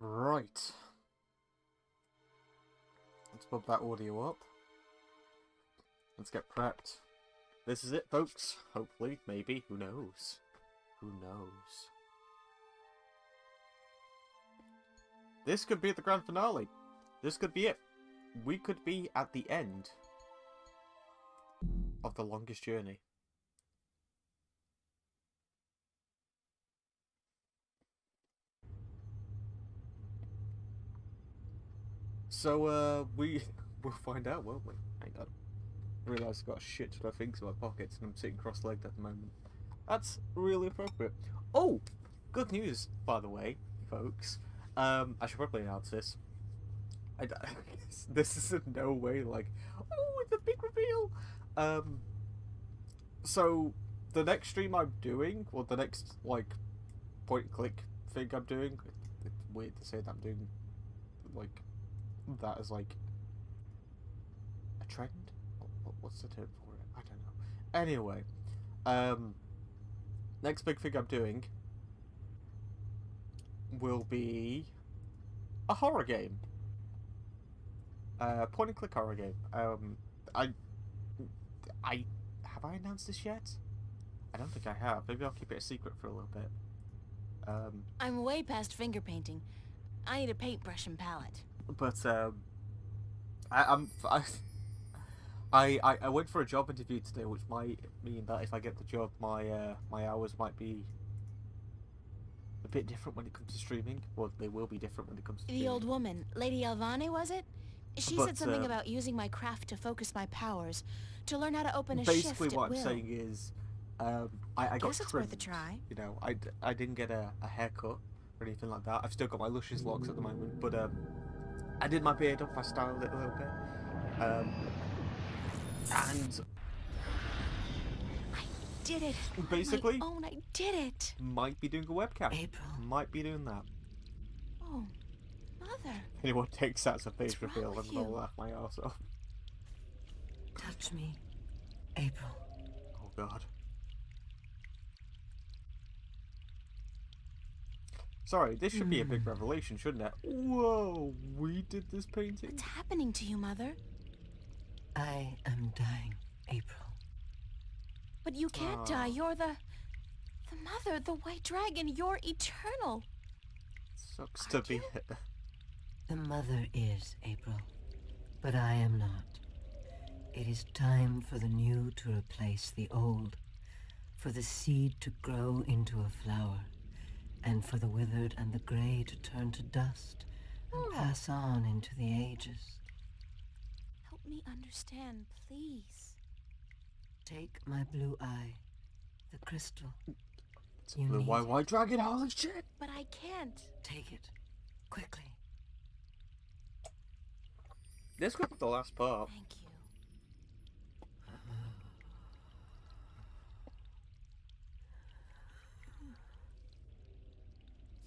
Right. Let's put that audio up. Let's get prepped. This is it, folks. Hopefully, maybe. Who knows? Who knows? This could be the grand finale. This could be it. We could be at the end of the longest journey. So, we'll find out, won't we? Hang on. I realise I've got a shit ton of things in my pockets and I'm sitting cross-legged at the moment. That's really appropriate. Oh! Good news, by the way, folks. I should probably announce this. This is in no way like, oh, it's a big reveal! So, the next stream I'm doing, or the next, like, point-click thing I'm doing, it's weird to say that I'm doing, like, that as, like, a trend? What's the term for it? I don't know. Anyway, next big thing I'm doing will be a horror game. Point-and-click horror game. Have I announced this yet? I don't think I have. Maybe I'll keep it a secret for a little bit. I'm way past finger painting. I need a paintbrush and palette. But I went for a job interview today, which might mean that if I get the job, my hours might be a bit different when it comes to streaming. Well, they will be different when it comes to streaming. The old woman, Lady Alvane, was it? She said something about using my craft to focus my powers, to learn how to open a shift at will. Basically, what I'm saying is, I got Guess it's trimmed. worth a try. You know, I didn't get a haircut or anything like that. I've still got my luscious locks at the moment, but I did my beard up. I styled it a little bit, and I did it. basically, On my own, I did it. might be doing a webcam. April. Might be doing that. Oh, Mother. Anyone takes that as a face What's reveal, wrong and with I'll you? laugh my arse off. Touch me, April. Oh God. Sorry, this should be a big revelation, shouldn't it? Whoa, we did this painting? What's happening to you, Mother? I am dying, April. But you can't die. You're the Mother, the White Dragon. You're eternal. Sucks to be it. The mother is April, but I am not. It is time for the new to replace the old, for the seed to grow into a flower, and for the withered and the gray to turn to dust and pass on into the ages. Help me understand, please. Take my blue eye, the crystal. It's a You blue need white dragon, holy shit! But I can't. Take it, quickly. This could be the last part. Thank you.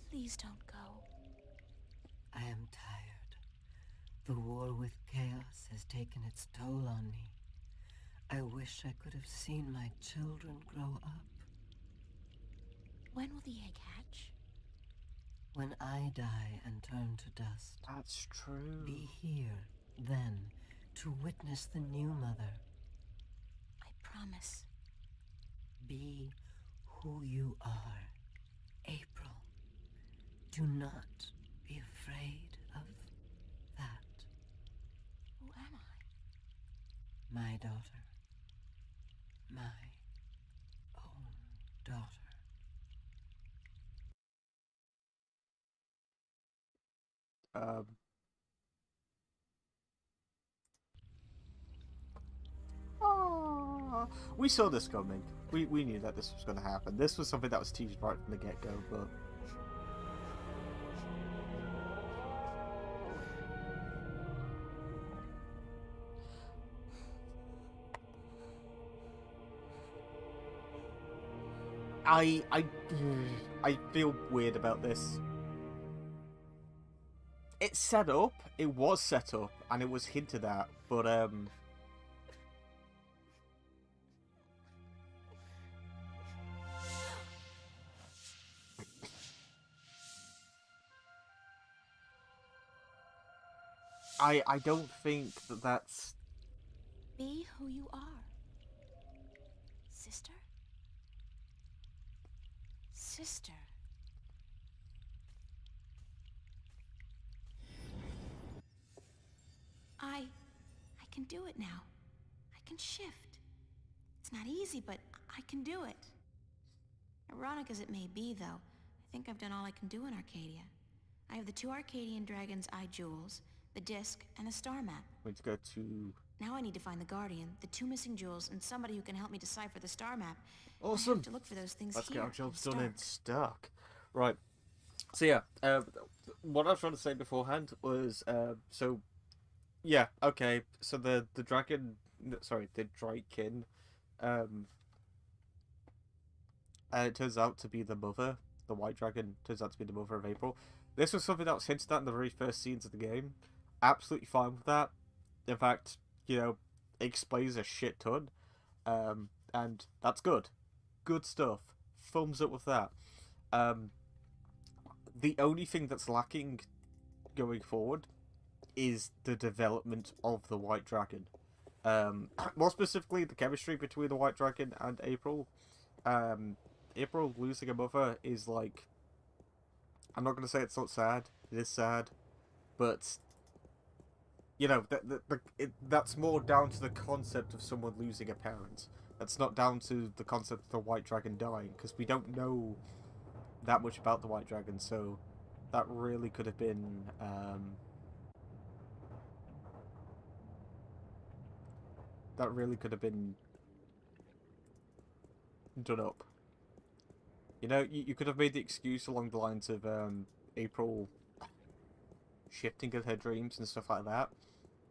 Please don't go. I am tired. The war with chaos has taken its toll on me. I wish I could have seen my children grow up. When will the egg hatch? When I die and turn to dust, That's true. be here then to witness the new mother. I promise. Be who you are, April. Do not be afraid of that. Who am I? My daughter. My own daughter. We saw this coming. We knew that this was going to happen. This was something that was teased right from the get-go, but... I feel weird about this. It's set up, it was set up, and it was hinted at, but I don't think that that's... Be who you are. Sister? Sister. I can do it now. I can shift. It's not easy, but I can do it. Ironic as it may be, though, I think I've done all I can do in Arcadia. I have the 2 Arcadian Dragon's Eye jewels, the disc, and a star map. Let's go to... Now I need to find the Guardian, the 2 missing jewels, and somebody who can help me decipher the star map. Awesome! I have to look for those things Let's here. get our jobs in done in Stark. Stark. Right. So yeah, what I was trying to say beforehand was, so... Yeah, okay, so the dragon... Sorry, the Drykin, it turns out to be the mother. The white dragon turns out to be the mother of April. This was something that was hinted at in the very first scenes of the game. Absolutely fine with that. In fact, you know, it explains a shit ton. And that's good. Good stuff. Thumbs up with that. The only thing that's lacking going forward is the development of the white dragon. More specifically, the chemistry between the white dragon and April. April losing a mother is like... I'm not going to say it's not sad. It is sad. But, you know, that's more down to the concept of someone losing a parent. That's not down to the concept of the white dragon dying, because we don't know that much about the white dragon, so that really could have been... that really could have been done up. You know, you could have made the excuse along the lines of April shifting in her dreams and stuff like that.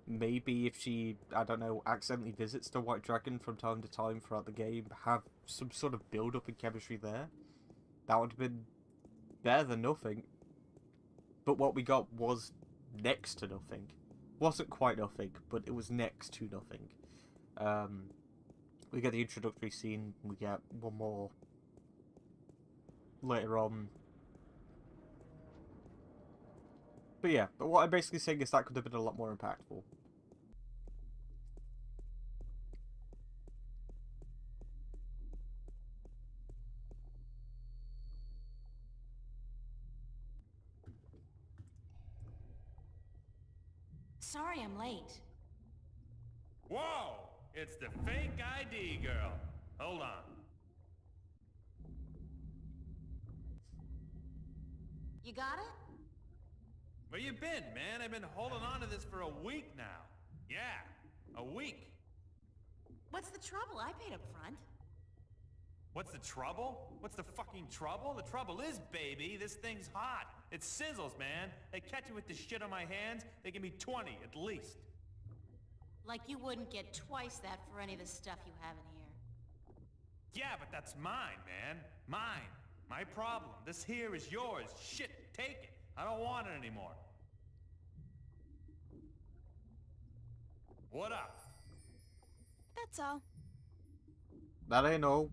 Maybe if she, I don't know, accidentally visits the white dragon from time to time throughout the game, have some sort of build-up in chemistry there. That would have been better than nothing. But what we got was next to nothing. Wasn't quite nothing, but it was next to nothing. We get the introductory scene, we get one more later on. But yeah, but what I'm basically saying is that could have been a lot more impactful. Sorry I'm late. Whoa! It's the fake ID girl. Hold on. You got it? Where you been, man? I've been holding on to this for a week now. Yeah, a week. What's the trouble? I paid up front. What's the trouble? What's the fucking trouble? The trouble is, baby, this thing's hot. It sizzles, man. They catch me with this shit on my hands, they give me 20 at least. Like you wouldn't get twice that for any of the stuff you have in here. Yeah, but that's mine, man. Mine. My problem. This here is yours. Shit, take it. I don't want it anymore. What up? That's all. That ain't all.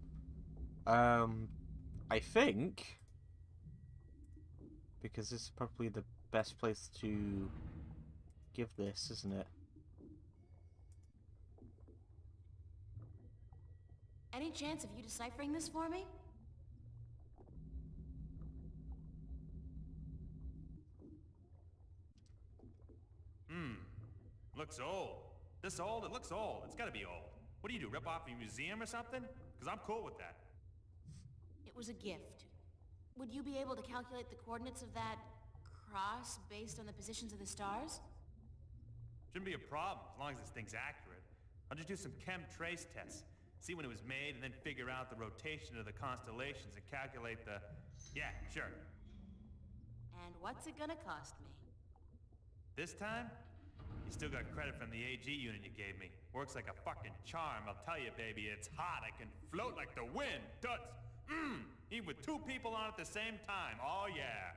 I think, because this is probably the best place to give this, isn't it? Any chance of you deciphering this for me? Looks old. This old? It looks old. It's gotta be old. What do you do, rip off a museum or something? Because I'm cool with that. It was a gift. Would you be able to calculate the coordinates of that cross based on the positions of the stars? Shouldn't be a problem, as long as this thing's accurate. I'll just do some chem trace tests. See when it was made, and then figure out the rotation of the constellations and calculate the... Yeah, sure. And what's it gonna cost me? This time? You still got credit from the AG unit you gave me. Works like a fucking charm, I'll tell you, baby. It's hot, I can float like the wind. Duds! Even with 2 people on at the same time. Oh, yeah.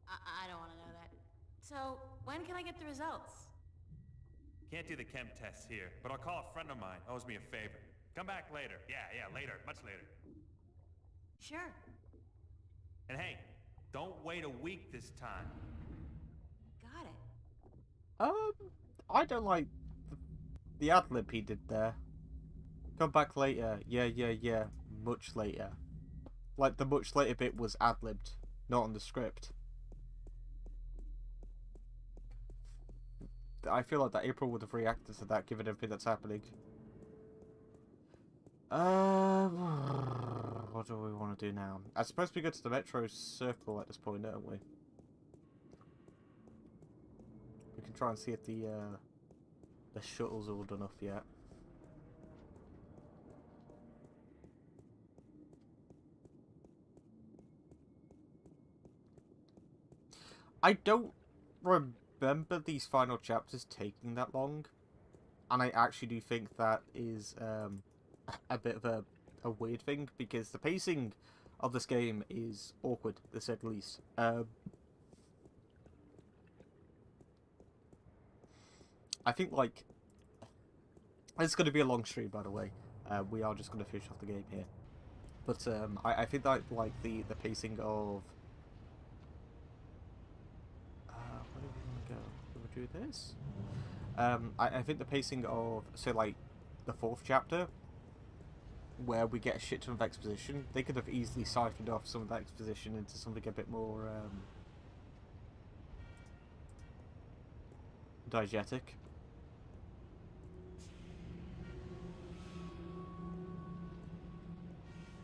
I don't want to know that. So, when can I get the results? Can't do the chem tests here, but I'll call a friend of mine. Owes me a favor. Come back later. Yeah, later. Much later. Sure. And hey, don't wait a week this time. Got it. Um, I don't like the ad-lib he did there. Come back later. Yeah, yeah, yeah. Much later. Like, the much later bit was ad-libbed, not on the script. I feel like that April would have reacted to that, given everything that's happening. What do we want to do now? I suppose we go to the Metro Circle at this point, don't we? We can try and see if the shuttle's all done off yet. I don't remember these final chapters taking that long, and I actually do think that is a bit of a weird thing, because the pacing of this game is awkward, to say the least. I think, like, it's going to be a long stream, by the way. We are just going to finish off the game here. But I think that, like, the pacing of... where do we want to go? Do we do this? I think the pacing of, say, like, the 4th chapter, where we get a shit ton of exposition, they could have easily siphoned off some of that exposition into something a bit more diegetic.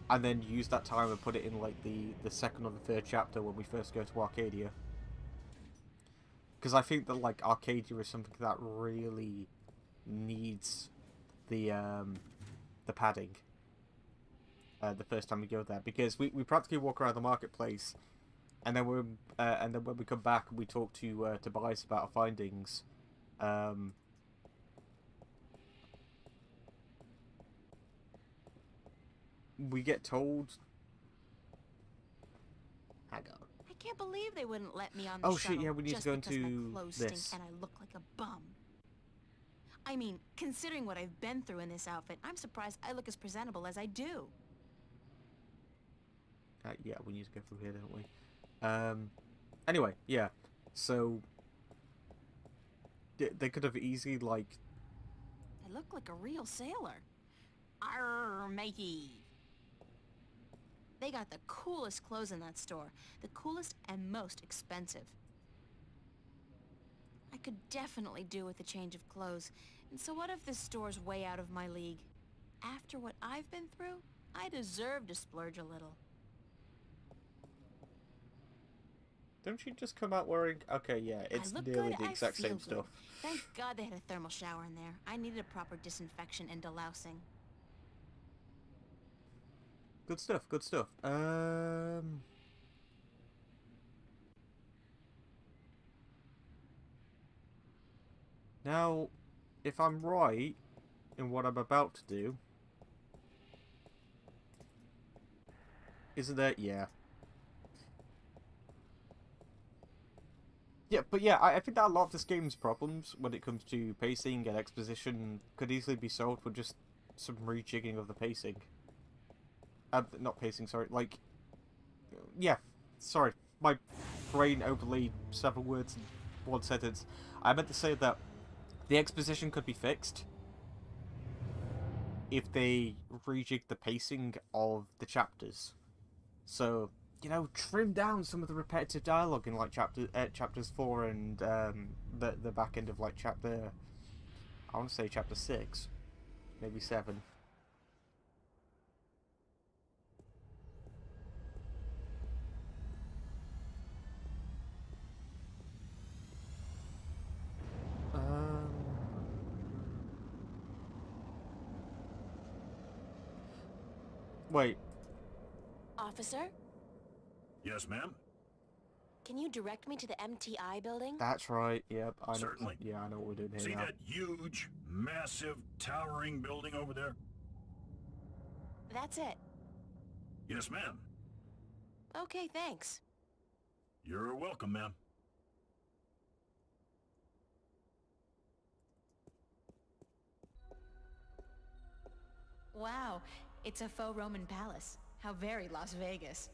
And then use that time and put it in, like, the 2nd or the 3rd chapter when we first go to Arcadia. Because I think that, like, Arcadia is something that really needs the padding. The first time we go there, because we practically walk around the marketplace, and then when we come back and we talk to Tobias about our findings, we get told. Hang on. I can't believe they wouldn't let me on the Oh shuttle shit! Yeah, we need to go into my clothes stink this. and I look like a bum. I mean, considering what I've been through in this outfit, I'm surprised I look as presentable as I do. Yeah, we need to go through here, don't we? Anyway, yeah. So they could have easily, like... I look like a real sailor. Arr, matey. They got the coolest clothes in that store. The coolest and most expensive. I could definitely do with a change of clothes. And so what if this store's way out of my league? After what I've been through, I deserve to splurge a little. Don't you just come out wearing... Okay, yeah, it's nearly the exact same stuff. Thank God they had a thermal shower in there. I needed a proper disinfection and delousing. Good stuff, good stuff. Now, if I'm right in what I'm about to do... Isn't that... Yeah. Yeah, but yeah, I think that a lot of this game's problems when it comes to pacing and exposition could easily be solved with just some rejigging of the pacing. Not pacing, sorry, like... Yeah, sorry. My brain overlaid several words in one sentence. I meant to say that the exposition could be fixed if they rejig the pacing of the chapters. So... You know, trim down some of the repetitive dialogue in, like, chapters 4 and the back end of, like, chapter... I want to say chapter 6. Maybe 7. Wait. Officer? Yes, ma'am? Can you direct me to the MTI building? That's right, yep. I know, Certainly. yeah, I know what we're doing here See now. that huge, massive, towering building over there? That's it. Yes, ma'am. Okay, thanks. You're welcome, ma'am. Wow, it's a faux Roman palace. How very Las Vegas.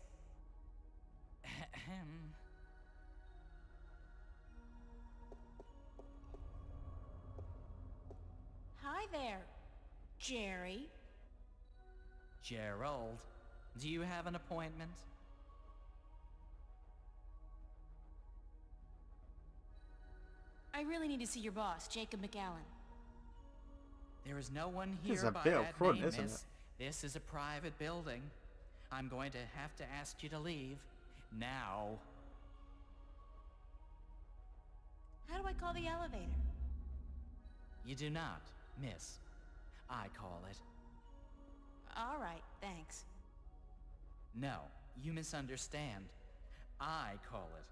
Jerry. Gerald, do you have an appointment? I really need to see your boss, Jacob McAllen. There is no one There's here a by bit up that front, name, isn't miss. it? This is a private building. I'm going to have to ask you to leave. Now. How do I call the elevator? You do not, miss. I call it. All right, thanks. No, you misunderstand. I call it.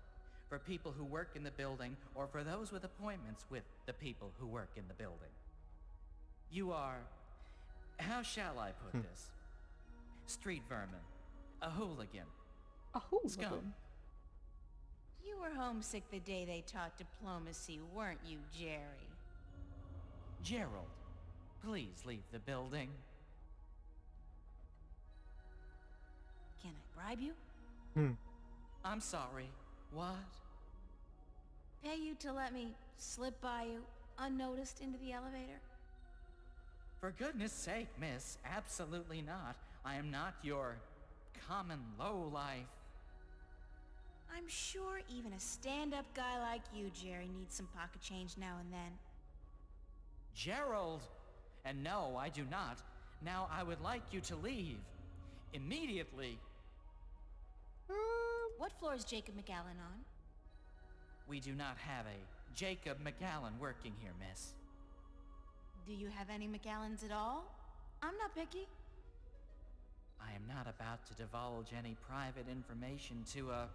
For people who work in the building, or for those with appointments with the people who work in the building. You are... how shall I put this? Street vermin. A hooligan. A hooligan? Scum. You were homesick the day they taught diplomacy, weren't you, Jerry? Gerald, please leave the building. Can I bribe you? I'm sorry. What? Pay you to let me slip by you, unnoticed, into the elevator? For goodness sake, miss, absolutely not. I am not your common lowlife. I'm sure even a stand-up guy like you, Jerry, needs some pocket change now and then. Gerald! And no, I do not. Now I would like you to leave. Immediately. What floor is Jacob McAllen on? We do not have a Jacob McAllen working here, miss. Do you have any McAllens at all? I'm not picky. I am not about to divulge any private information to a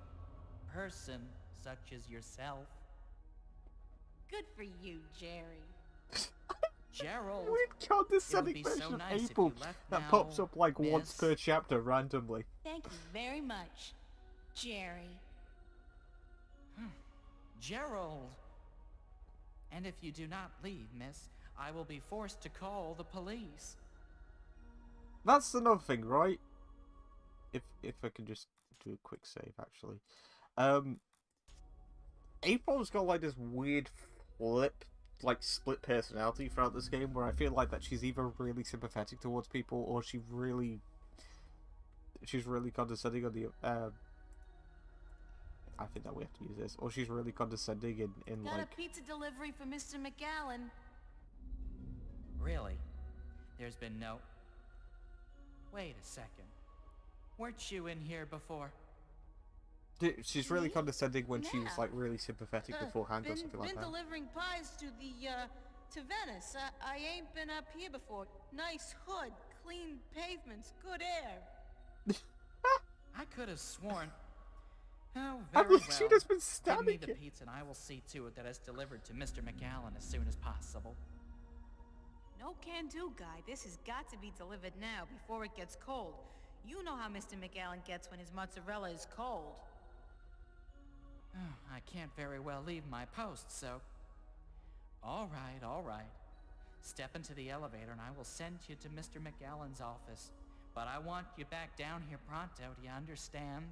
person such as yourself. Good for you, Jerry. Gerald! Weird condescending It would be so version nice of if April you left that now, pops up like once miss. per chapter randomly. Thank you very much, Jerry. Gerald! And if you do not leave, miss, I will be forced to call the police. That's another thing, right? If I can just do a quick save, actually. April's got like this weird split personality throughout this game, where I feel like that she's either really sympathetic towards people, or she's really condescending on the I think that we have to use this, or she's really condescending in Got like. a pizza delivery for Mr. McAllen. Really? There's been no... Wait a second. Weren't you in here before? She's really Me? condescending when she was Yeah. like really sympathetic beforehand or something like Been that. delivering pies to to Venice. I ain't been up here before. Nice hood, clean pavements, good air. I could have sworn... Oh, I very mean, well. she'd just been Bring me stabbing the it. pizza and I will see to it that it's delivered to Mr. McAllen as soon as possible. No can-do, guy. This has got to be delivered now, before it gets cold. You know how Mr. McAllen gets when his mozzarella is cold. Oh, I can't very well leave my post, so... All right. Step into the elevator and I will send you to Mr. McAllen's office. But I want you back down here pronto, do you understand?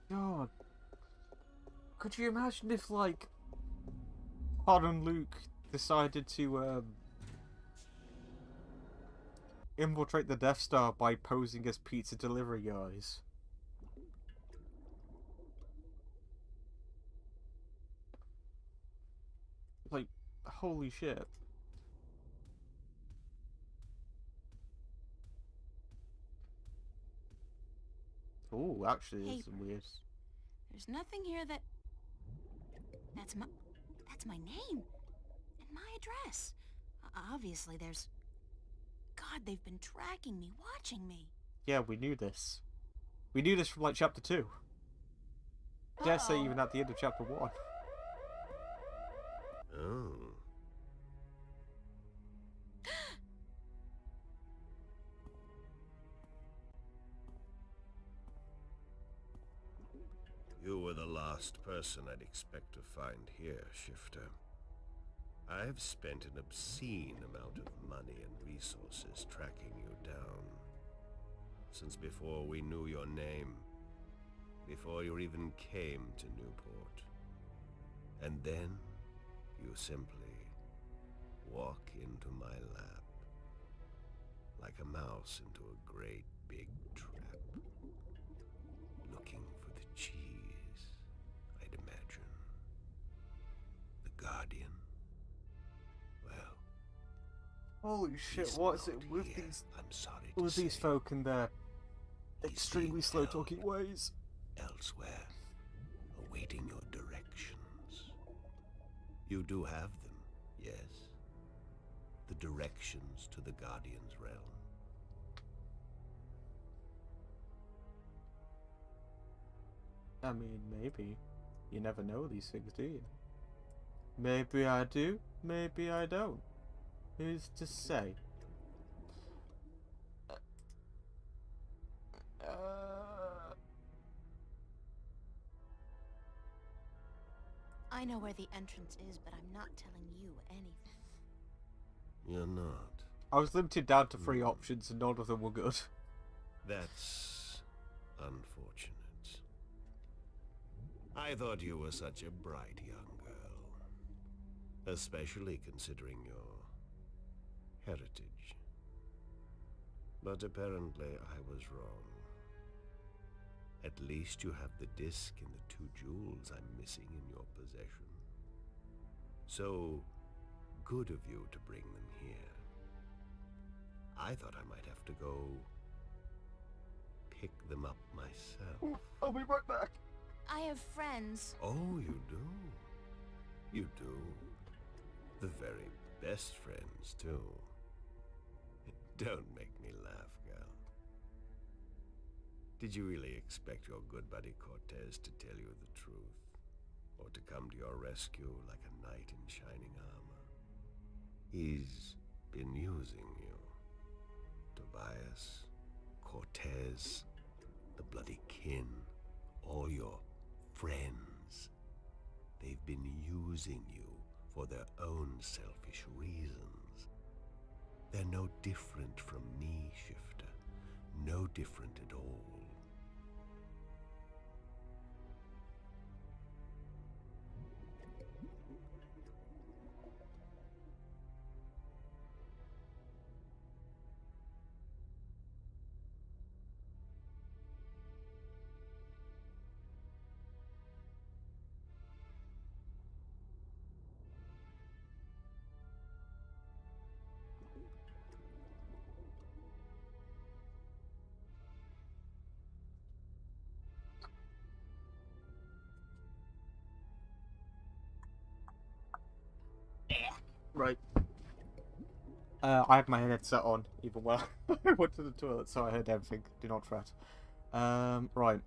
God, could you imagine if like Han and Luke decided to infiltrate the Death Star by posing as pizza delivery guys? Like, holy shit. Oh, actually, Hey, there's some weird. There's nothing here that... That's my name. And my address. Obviously, there's... God, they've been tracking me, watching me. Yeah, we knew this. We knew this from like chapter 2. Dare say even at the end of chapter 1. Oh. You were the last person I'd expect to find here, Shifter. I've spent an obscene amount of money and resources tracking you down. Since before we knew your name. Before you even came to Newport. And then, you simply walk into my lap, like a mouse into a great big trap, looking for the cheese, I'd imagine. The Guardian? Well, Holy shit, he's what is it not with here, these I'm sorry to with these say. folk and their He's extremely being slow held talking ways? elsewhere, awaiting your directions. You do have them, yes? The directions to the Guardian's realm. I mean, maybe. You never know these things, do you? Maybe I do, maybe I don't. Who's to say? I know where the entrance is, but I'm not telling you anything. You're not. I was limited down to 3 options and none of them were good. That's unfortunate. I thought you were such a bright young girl, especially considering your heritage. But apparently I was wrong. At least you have the disc and the 2 jewels I'm missing in your possession. So good of you to bring them here. I thought I might have to go pick them up myself. I'll be right back. I have friends. Oh, you do? You do? The very best friends, too. Don't make me laugh, girl. Did you really expect your good buddy Cortez to tell you the truth? Or to come to your rescue like a knight in shining armor? He's been using you. Tobias, Cortez, the bloody kin, all your friends. They've been using you for their own selfish reasons. They're no different from me, Shifter. No different at all. Right. I had my headset on, even when I went to the toilet, so I heard everything. Do not fret. Right.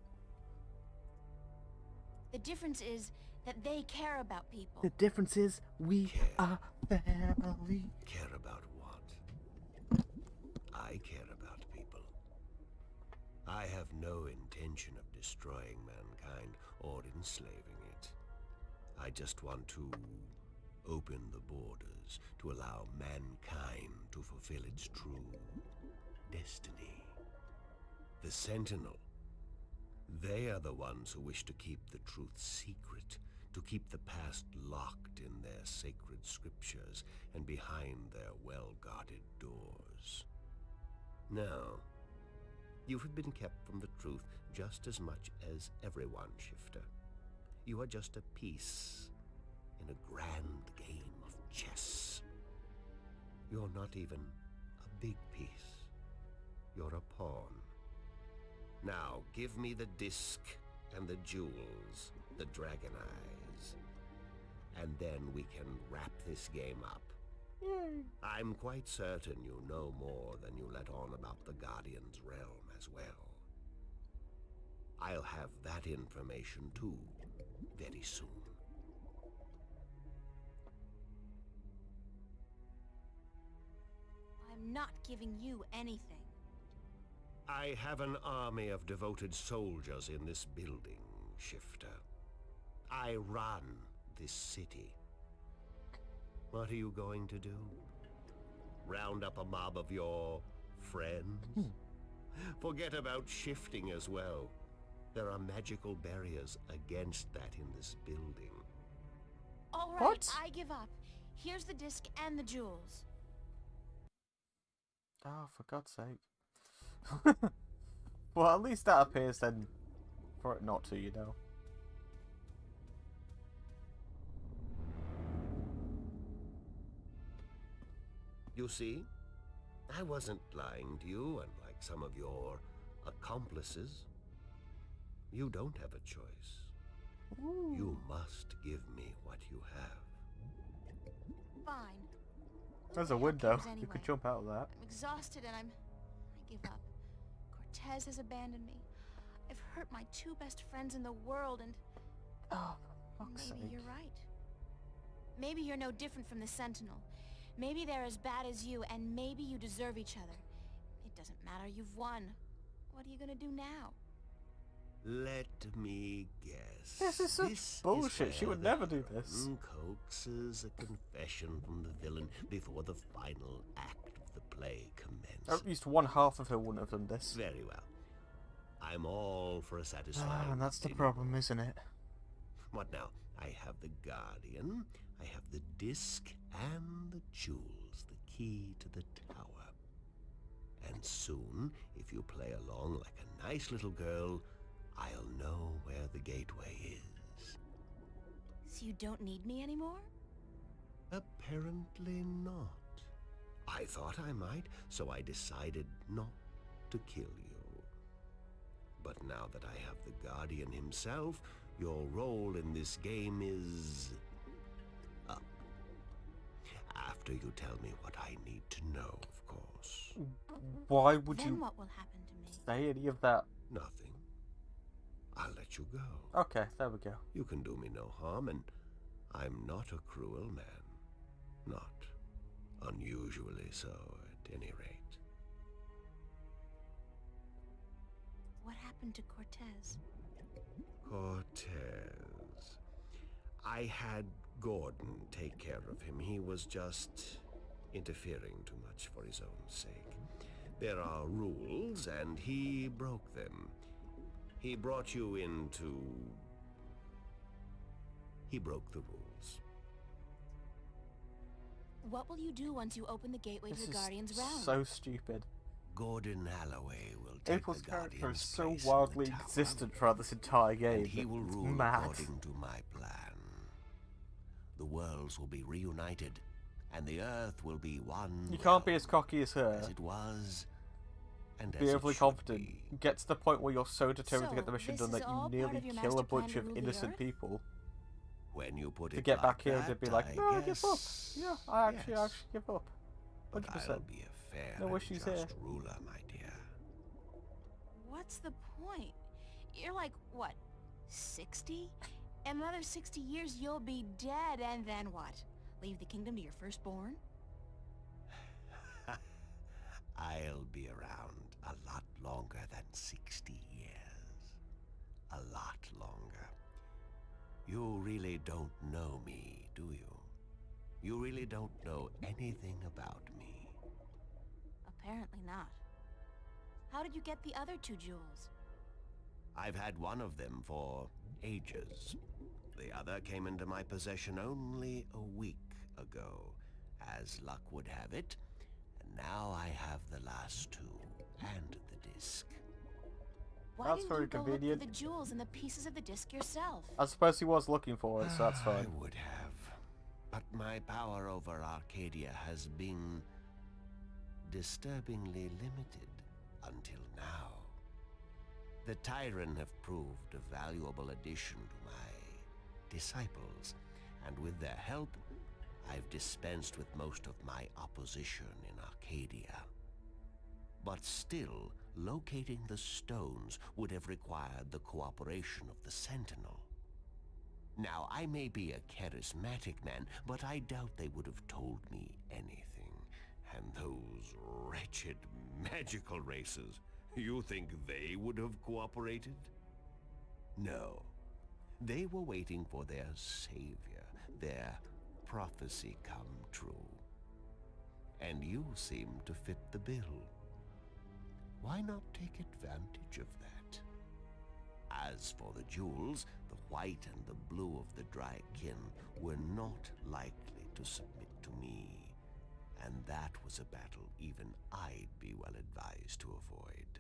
The difference is that they care about people. The difference is we Care. are family. Care about what? I care about people. I have no intention of destroying mankind or enslaving it. I just want to open the borders to allow mankind to fulfill its true destiny. The Sentinel, they are the ones who wish to keep the truth secret, to keep the past locked in their sacred scriptures and behind their well-guarded doors. Now, you have been kept from the truth just as much as everyone, Shifter. You are just a piece in a grand game of chess. You're not even a big piece. You're a pawn. Now, give me the disc and the jewels, the dragon eyes, and then we can wrap this game up. I'm quite certain you know more than you let on about the Guardian's realm as well. I'll have that information too, very soon. I'm not giving you anything. I have an army of devoted soldiers in this building, Shifter. I run this city. What are you going to do? Round up a mob of your friends? Forget about shifting as well. There are magical barriers against that in this building. All right, What? I give up. Here's the disc and the jewels. Oh, for God's sake. Well, at least that appears then for it not to, you know. You see, I wasn't lying to you, unlike some of your accomplices. You don't have a choice. Ooh. You must give me what you have. Fine. There's a Who window. cares You anyway? could jump out of that. I'm exhausted and I give up. Cortez has abandoned me. I've hurt my two best friends in the world and Oh, for fuck's maybe sake. you're right. Maybe you're no different from the Sentinel. Maybe they're as bad as you, and maybe you deserve each other. It doesn't matter, you've won. What are you gonna do now? Let me guess. This is such bullshit. She where would the never do this. heroine coaxes a confession from the villain before the final act of the play commences. At least one half of her wouldn't have done this. Very well. I'm all for a satisfying Ah, and that's the dinner. problem, isn't it? What now? I have the Guardian, I have the disc, and the jewels, the key to the tower. And soon, if you play along like a nice little girl, I'll know where the gateway is. So you don't need me anymore? Apparently not. I thought I might, so I decided not to kill you. But now that I have the Guardian himself, your role in this game is up. After you tell me what I need to know, of course. Why would Then you what will happen to me? say any of that? Nothing. I'll let you go. Okay, there we go. You can do me no harm, and I'm not a cruel man. Not unusually so, at any rate. What happened to Cortez? Cortez. I had Gordon take care of him. He was just interfering too much for his own sake. There are rules, and he broke them. He brought you into... He broke the rules. What will you do once you open the gateway This to the is Guardian's realm? so stupid. Gordon Holloway will take April's the character Guardian's is so place in the wildly tower, existent throughout this entire game. and he will It's rule mad. according to my plan. The worlds will be reunited, and the Earth will be one. You can't be realm, as cocky as her. as it was, and as Be it overly should confident. be. Get to the point where you're so determined to get the So, mission this done is that all you part nearly of your kill a master plan bunch to of rule the innocent Earth? people. When you put To it get like back here, that, they'd be like, I no, I give up. guess, Yeah, I actually yes. give up. But 100%. I'll be a fair No and issues just here. ruler, my dear. What's the point? You're like, what, 60? In another 60 years, you'll be dead, and then what? Leave the kingdom to your firstborn? I'll be around a lot longer than 60 years. A lot longer. You really don't know me, do you? You really don't know anything about me. Apparently not. How did you get the other two jewels? I've had one of them for ages. The other came into my possession only a week ago, as luck would have it. And now I have the last two, and the disc. Why That's didn't very you go convenient. look for the jewels and the pieces of the disc yourself? I suppose he was looking for it, so that's fine. I would have. But my power over Arcadia has been disturbingly limited until now. The Tyrant have proved a valuable addition to my disciples, and with their help, I've dispensed with most of my opposition in Arcadia. But still, locating the stones would have required the cooperation of the Sentinel. Now, I may be a charismatic man, but I doubt they would have told me anything. And those wretched magical races, you think they would have cooperated? No. They were waiting for their savior, their prophecy come true. And you seem to fit the bill. Why not take advantage of that? As for the jewels, the white and the blue of the Dragon were not likely to submit to me, and that was a battle even I'd be well advised to avoid.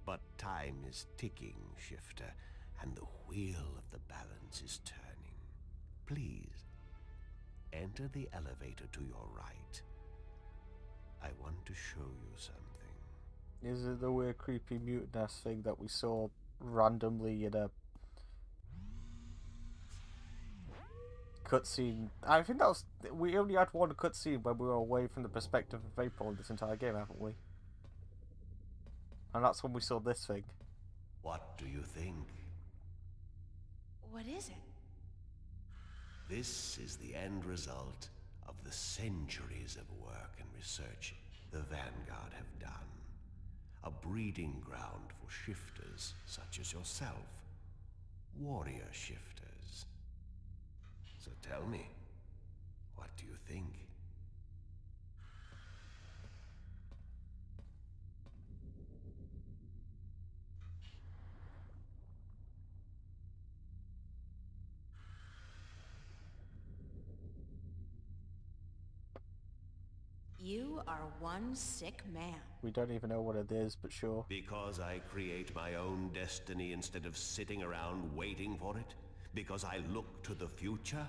But time is ticking, Shifter, and the wheel of the balance is turning. Please, enter the elevator to your right. I want to show you something. Is it the weird, creepy mutant ass thing that we saw randomly in a cutscene? I think that was. We only had one cutscene when we were away from the perspective of April in this entire game, haven't we? And that's when we saw this thing. What do you think? What is it? This is the end result of the centuries of work and research the Vanguard have done. A breeding ground for shifters such as yourself. Warrior shifters. So tell me, what do you think? You are one sick man. We don't even know what it is, but sure. Because I create my own destiny instead of sitting around waiting for it? Because I look to the future?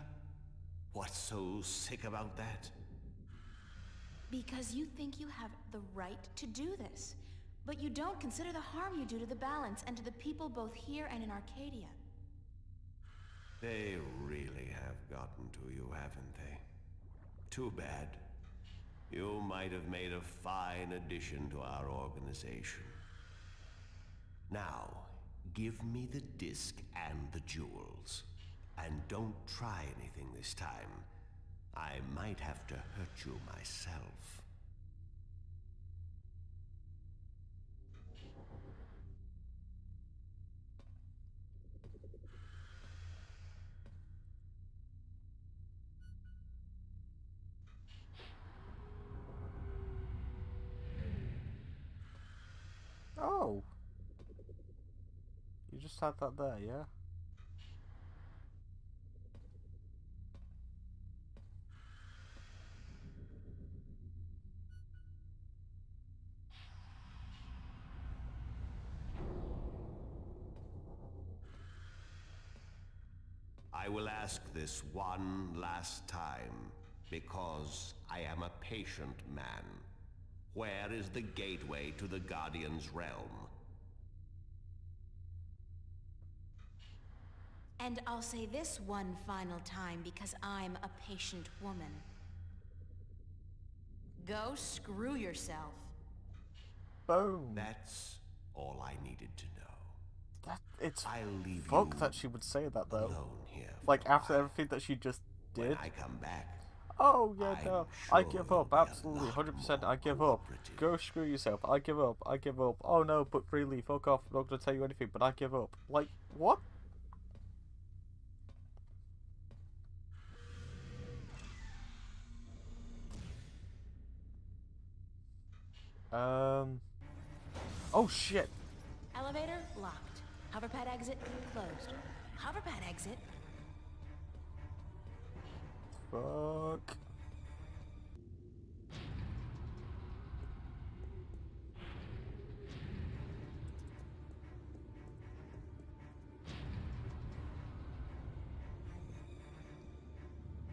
What's so sick about that? Because you think you have the right to do this. But you don't consider the harm you do to the balance and to the people both here and in Arcadia. They really have gotten to you, haven't they? Too bad. You might have made a fine addition to our organization. Now, give me the disc and the jewels. And don't try anything this time. I might have to hurt you myself. Oh. You just had that there, yeah? I will ask this one last time, because I am a patient man. Where is the gateway to the Guardian's realm? And I'll say this one final time because I'm a patient woman. Go screw yourself. Boom. That's all I needed to know. It's I'll leave fuck you that she would say that though. alone here for Like a after while. everything that she just When did. I come back, Oh yeah, I'm no. I sure give you'll up, be a absolutely, lot 100%. more I give up. cooperative. Go screw yourself. I give up. I give up. Oh no, but really, fuck off. I'm not gonna tell you anything, but I give up. Like what? Oh shit. Elevator locked. Hoverpad exit closed. Hoverpad exit. Fuck.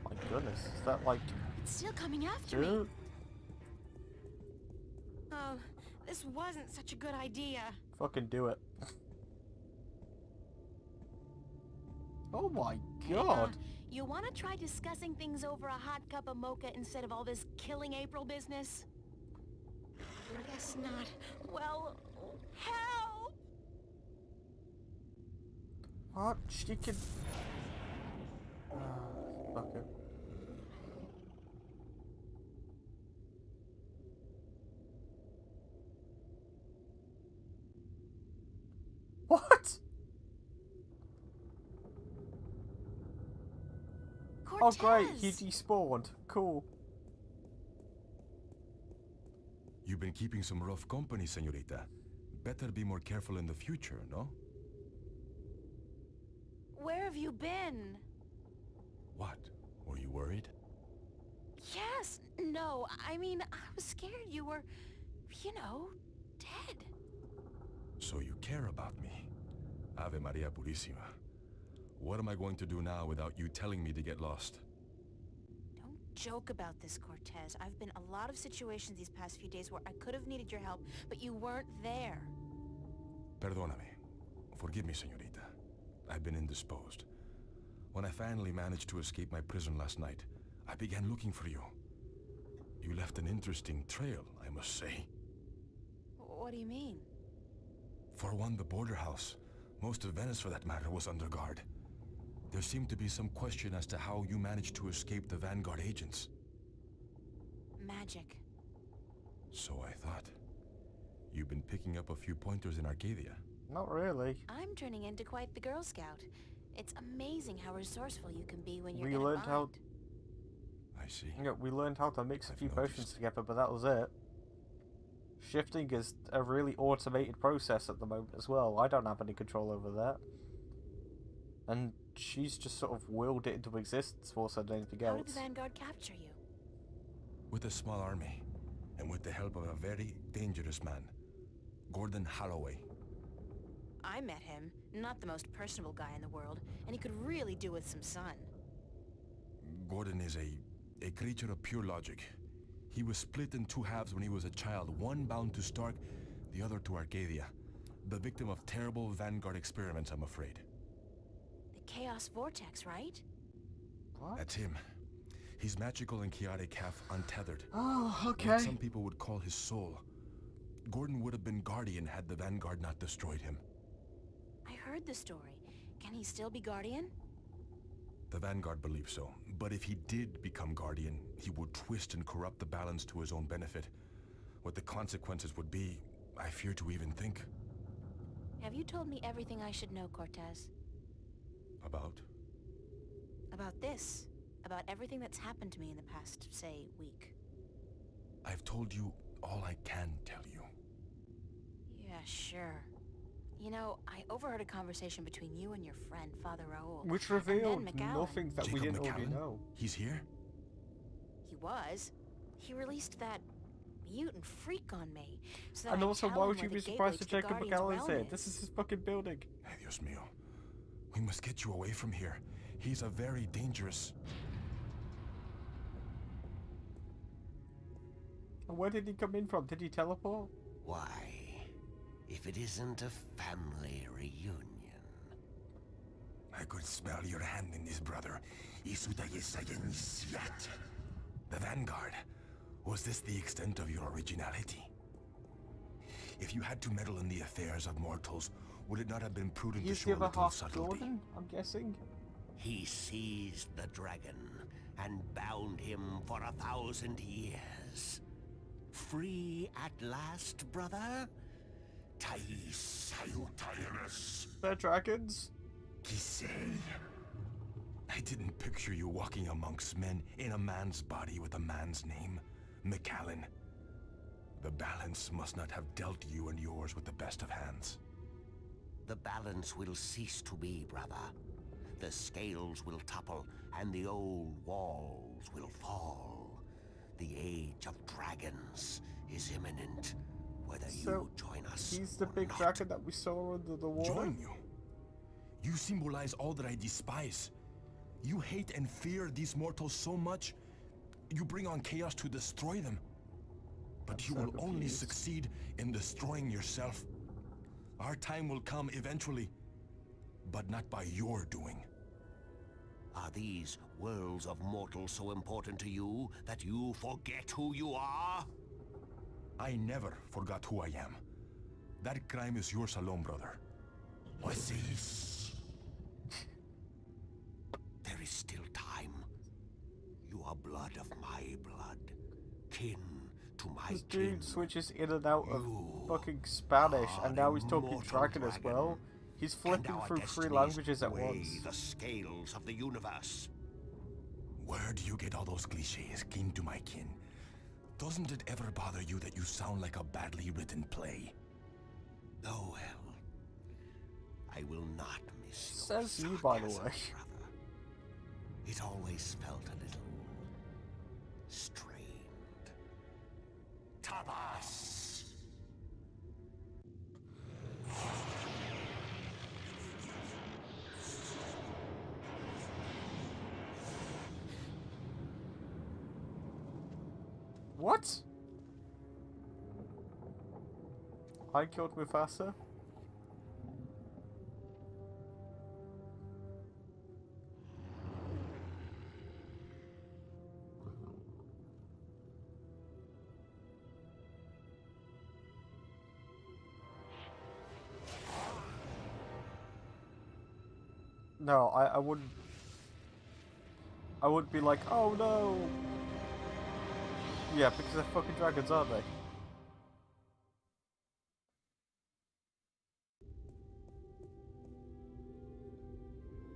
My goodness, is that like It's still coming after me. dude? Oh, this wasn't such a good idea. Fucking do it. Oh my Hey, god. you want to try discussing things over a hot cup of mocha instead of all this killing April business? Guess not. Well, help! What? She can. Fuck it. What? Oh great, he despawned. Cool. You've been keeping some rough company, señorita. Better be more careful in the future, no? Where have you been? What? Were you worried? Yes, no, I mean, I was scared you were, you know, dead. So you care about me. Ave Maria Purissima. What am I going to do now without you telling me to get lost? Don't joke about this, Cortez. I've been a lot of situations these past few days where I could have needed your help, but you weren't there. Perdóname. Forgive me, señorita. I've been indisposed. When I finally managed to escape my prison last night, I began looking for you. You left an interesting trail, I must say. What do you mean? For one, the border house, most of Venice for that matter, was under guard. There seemed to be some question as to how you managed to escape the Vanguard agents. Magic. So I thought. You've been picking up a few pointers in Arcadia. Not really. I'm turning into quite the Girl Scout. It's amazing how resourceful you can be when you're We in a learned how. bind. I see. Yeah, we learned how to mix a I've few noticed. potions together, but that was it. Shifting is a really automated process at the moment as well. I don't have any control over that. And she's just sort of willed it into existence more so than anything How did else. the Vanguard capture you? With a small army, and with the help of a very dangerous man, Gordon Holloway. I met him. Not the most personable guy in the world, and he could really do with some sun. Gordon is a creature of pure logic. He was split in two halves when he was a child, one bound to Stark, the other to Arcadia. The victim of terrible Vanguard experiments, I'm afraid. The Chaos Vortex, right? What? That's him. He's magical and chaotic, half untethered. Oh, What okay. some people would call his soul. Gordon would have been Guardian had the Vanguard not destroyed him. I heard the story. Can he still be Guardian? The Vanguard believes so, but if he did become Guardian, he would twist and corrupt the balance to his own benefit. What the consequences would be, I fear to even think. Have you told me everything I should know, Cortez? About? About this? About everything that's happened to me in the past, say, week? I've told you all I can tell you. Yeah, sure. You know, I overheard a conversation between you and your friend, Father Raoul. Which and then revealed McAllen. nothing that we Jacob didn't already McAllen? know. He's here? He was. He released that mutant freak on me. So that And I'd also, tell why him would where you the be gateway surprised to that the Jacob Guardian's McAllen's here? realm This is? is his fucking building. Ay, Dios mío. We must get you away from here. He's a very dangerous... And where did he come in from? Did he teleport? Why, if it isn't a family reunion. I could smell your hand in this, brother. The Vanguard. Was this the extent of your originality? If you had to meddle in the affairs of mortals, would it not have been prudent to He's show the a other little half subtlety? Jordan, I'm guessing. He seized the dragon and bound him for 1,000 years. Free at last, brother? Thais Salutaris. They're dragons. I didn't picture you walking amongst men in a man's body with a man's name, McAllen. The balance must not have dealt you and yours with the best of hands. The balance will cease to be, brother. The scales will topple, and the old walls will fall. The age of dragons is imminent, whether So, you join us he's the or big not. dragon that we saw under the water. Join you? You symbolize all that I despise. You hate and fear these mortals so much, you bring on chaos to destroy them. But I'm you so will only confused. succeed in destroying yourself. Our time will come eventually, but not by your doing. Are these worlds of mortals so important to you that you forget who you are? I never forgot who I am. That crime is yours alone, brother. What's this? There is still time. You are blood of my blood, kin to my This kin. dude switches in and out of You fucking Spanish, are and now he's talking immortal dragon as well. He's and flipping our through 3 destinies languages at weigh once. the scales of the universe. Where do you get all those cliches, kin to my kin? Doesn't it ever bother you that you sound like a badly written play? Oh well. I will not miss your Says you, by the sarcasm, way. brother. It always felt a little What? I killed Mufasa? No, I wouldn't. I wouldn't be like, oh no! Yeah, because they're fucking dragons, aren't they?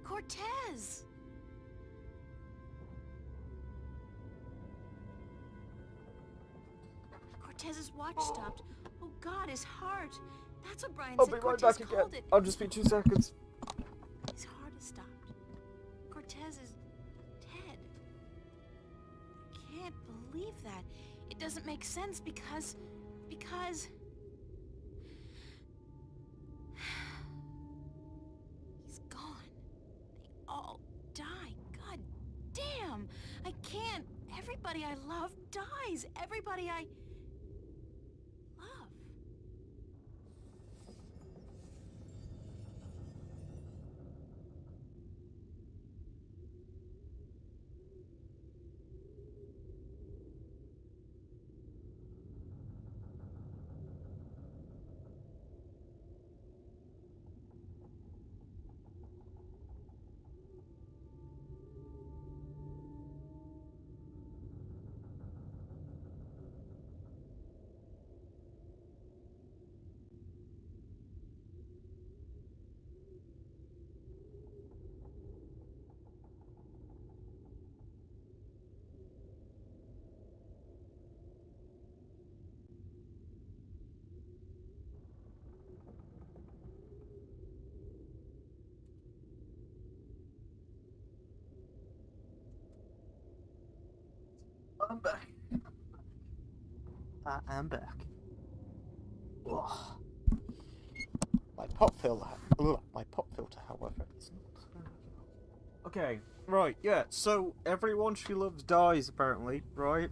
Cortez! Cortez's watch stopped. Oh God, his heart. That's what Brian I'll said be right Cortez back called again. it. I'll just be 2 seconds. His heart has stopped. Cortez is dead. I can't believe that. It doesn't make sense because... He's gone. They all die. God damn! I can't. Everybody I love dies. Everybody I love. I'm back. I am back. Ugh. My pop filter. My pop filter, however, is not. Okay, right, yeah. So everyone she loves dies, apparently, right?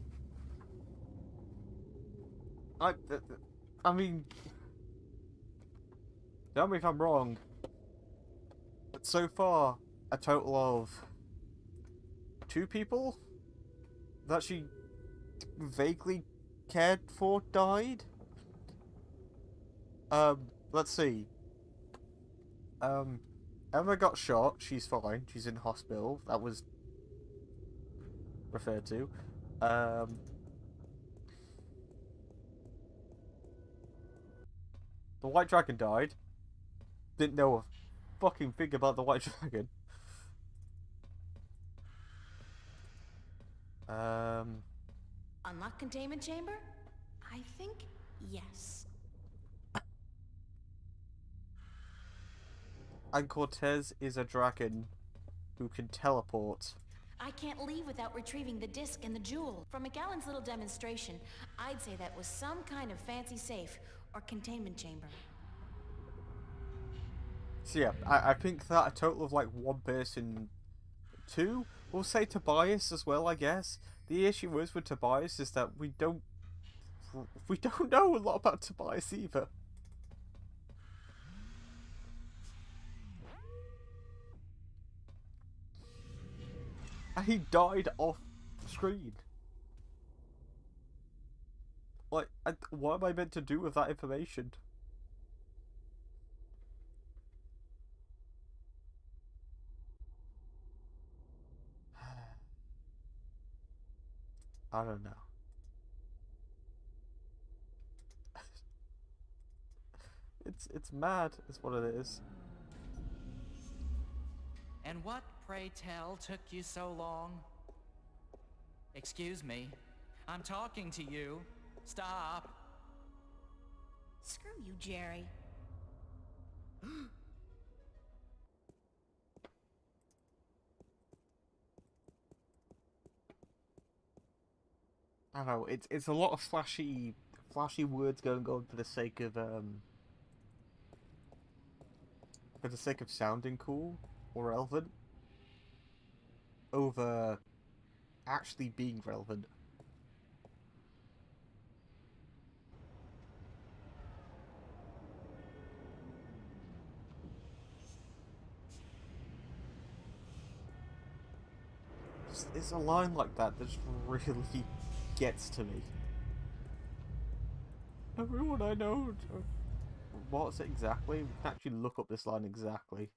I mean, tell me if I'm wrong. But so far, a total of 2 people that she vaguely cared for died. Let's see. Emma got shot. She's fine. She's in hospital. That was referred to. The White Dragon died. Didn't know a fucking thing about the White Dragon. Unlock containment chamber? I think yes. And Cortez is a dragon who can teleport. I can't leave without retrieving the disc and the jewel. From McGowan's little demonstration, I'd say that was some kind of fancy safe or containment chamber. So yeah, I think that a total of like 1 person, 2, we'll say Tobias as well, I guess. The issue is with Tobias is that we don't know a lot about Tobias either. And he died off screen. Like, what am I meant to do with that information? I don't know. It's mad, is what it is. And what, pray tell, took you so long? Excuse me. I'm talking to you. Stop. Screw you, Jerry. I don't know, it's a lot of flashy words going on for the sake of sounding cool or relevant over actually being relevant. It's a line like that that just really gets to me. Everyone I know... What's it exactly? We can actually look up this line exactly.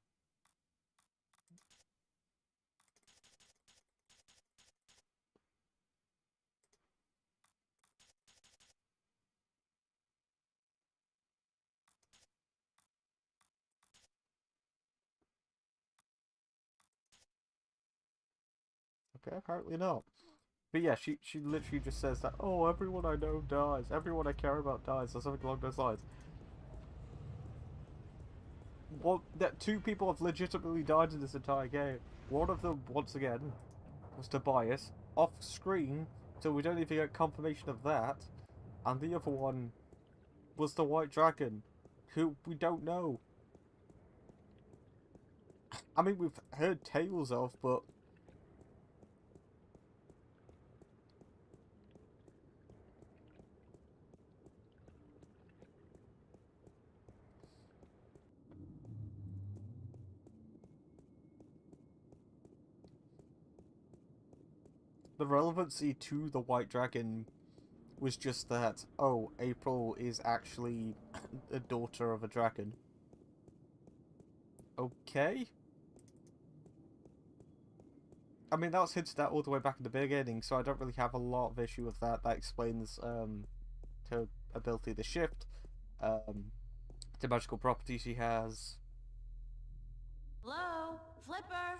Okay, apparently not. But yeah, she literally just says that, oh, everyone I know dies. Everyone I care about dies, or something along those lines. Well, that two people have legitimately died in this entire game. One of them, once again, was Tobias, off screen, so we don't even get confirmation of that. And the other one was the White Dragon, who we don't know. I mean, we've heard tales of, but... the relevancy to the White Dragon was just that, oh, April is actually a daughter of a dragon. Okay? I mean, that was hinted at all the way back in the beginning, so I don't really have a lot of issue with that. That explains her ability to shift, the magical properties she has. Hello? Flipper?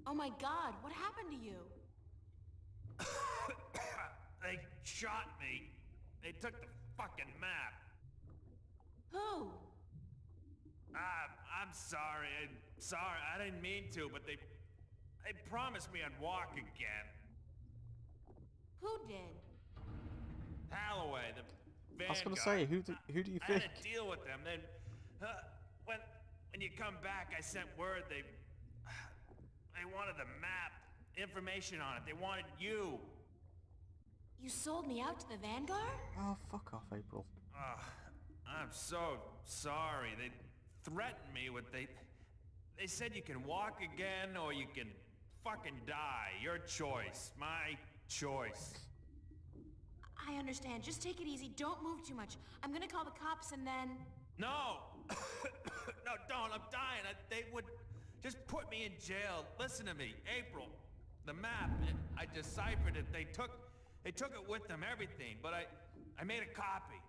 Oh my god, what happened to you? They shot me. They took the fucking map. Who? I'm sorry. I didn't mean to, but they promised me I'd walk again. Who did? Holloway, the Vanguard. I was gonna say, who do you I think? had a deal with them. Then, when you come back, I sent word they wanted the map, information on it. They wanted you. You sold me out to the Vanguard? Oh, fuck off, April. I'm so sorry. They threatened me with they said you can walk again or you can fucking die. Your choice. My choice. I understand. Just take it easy. Don't move too much. I'm gonna call the cops and then... No! No, don't. I'm dying. They would just put me in jail. Listen to me. April. The map. I deciphered it. They took it with them, everything. But I made a copy.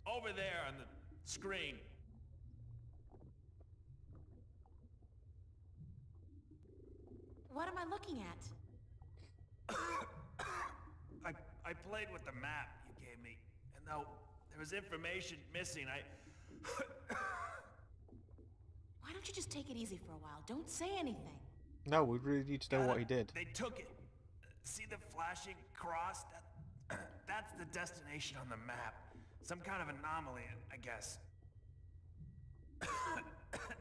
Over there on the screen. What am I looking at? I played with the map you gave me, and though there was information missing, Why don't you just take it easy for a while? Don't say anything. No, we really need to know what he did. They took it. See the flashing cross? That's the destination on the map. Some kind of anomaly, I guess.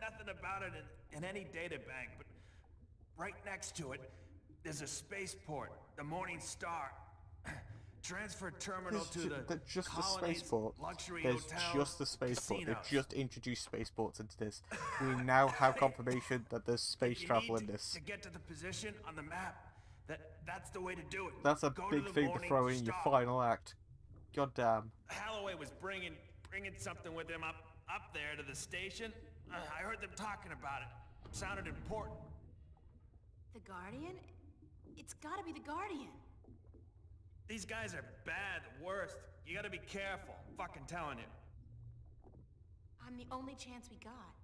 Nothing about it in any data bank, but right next to it, there's a spaceport, the Morning Star. Transfer terminal to just the colonies, spaceport. luxury There's hotels, just the spaceport. They've casinos. just introduced spaceports into this. We now have confirmation that there's space You travel need in this. to get to the position on the map. That's the way to do it. That's a Go big to the thing to Morning throw in your Star. final act. God damn. Holloway was bringing something with him up there to the station. I heard them talking about it. Sounded important. The Guardian? It's gotta be the Guardian. These guys are bad, the worst. You gotta be careful. Fucking telling you. I'm the only chance we got.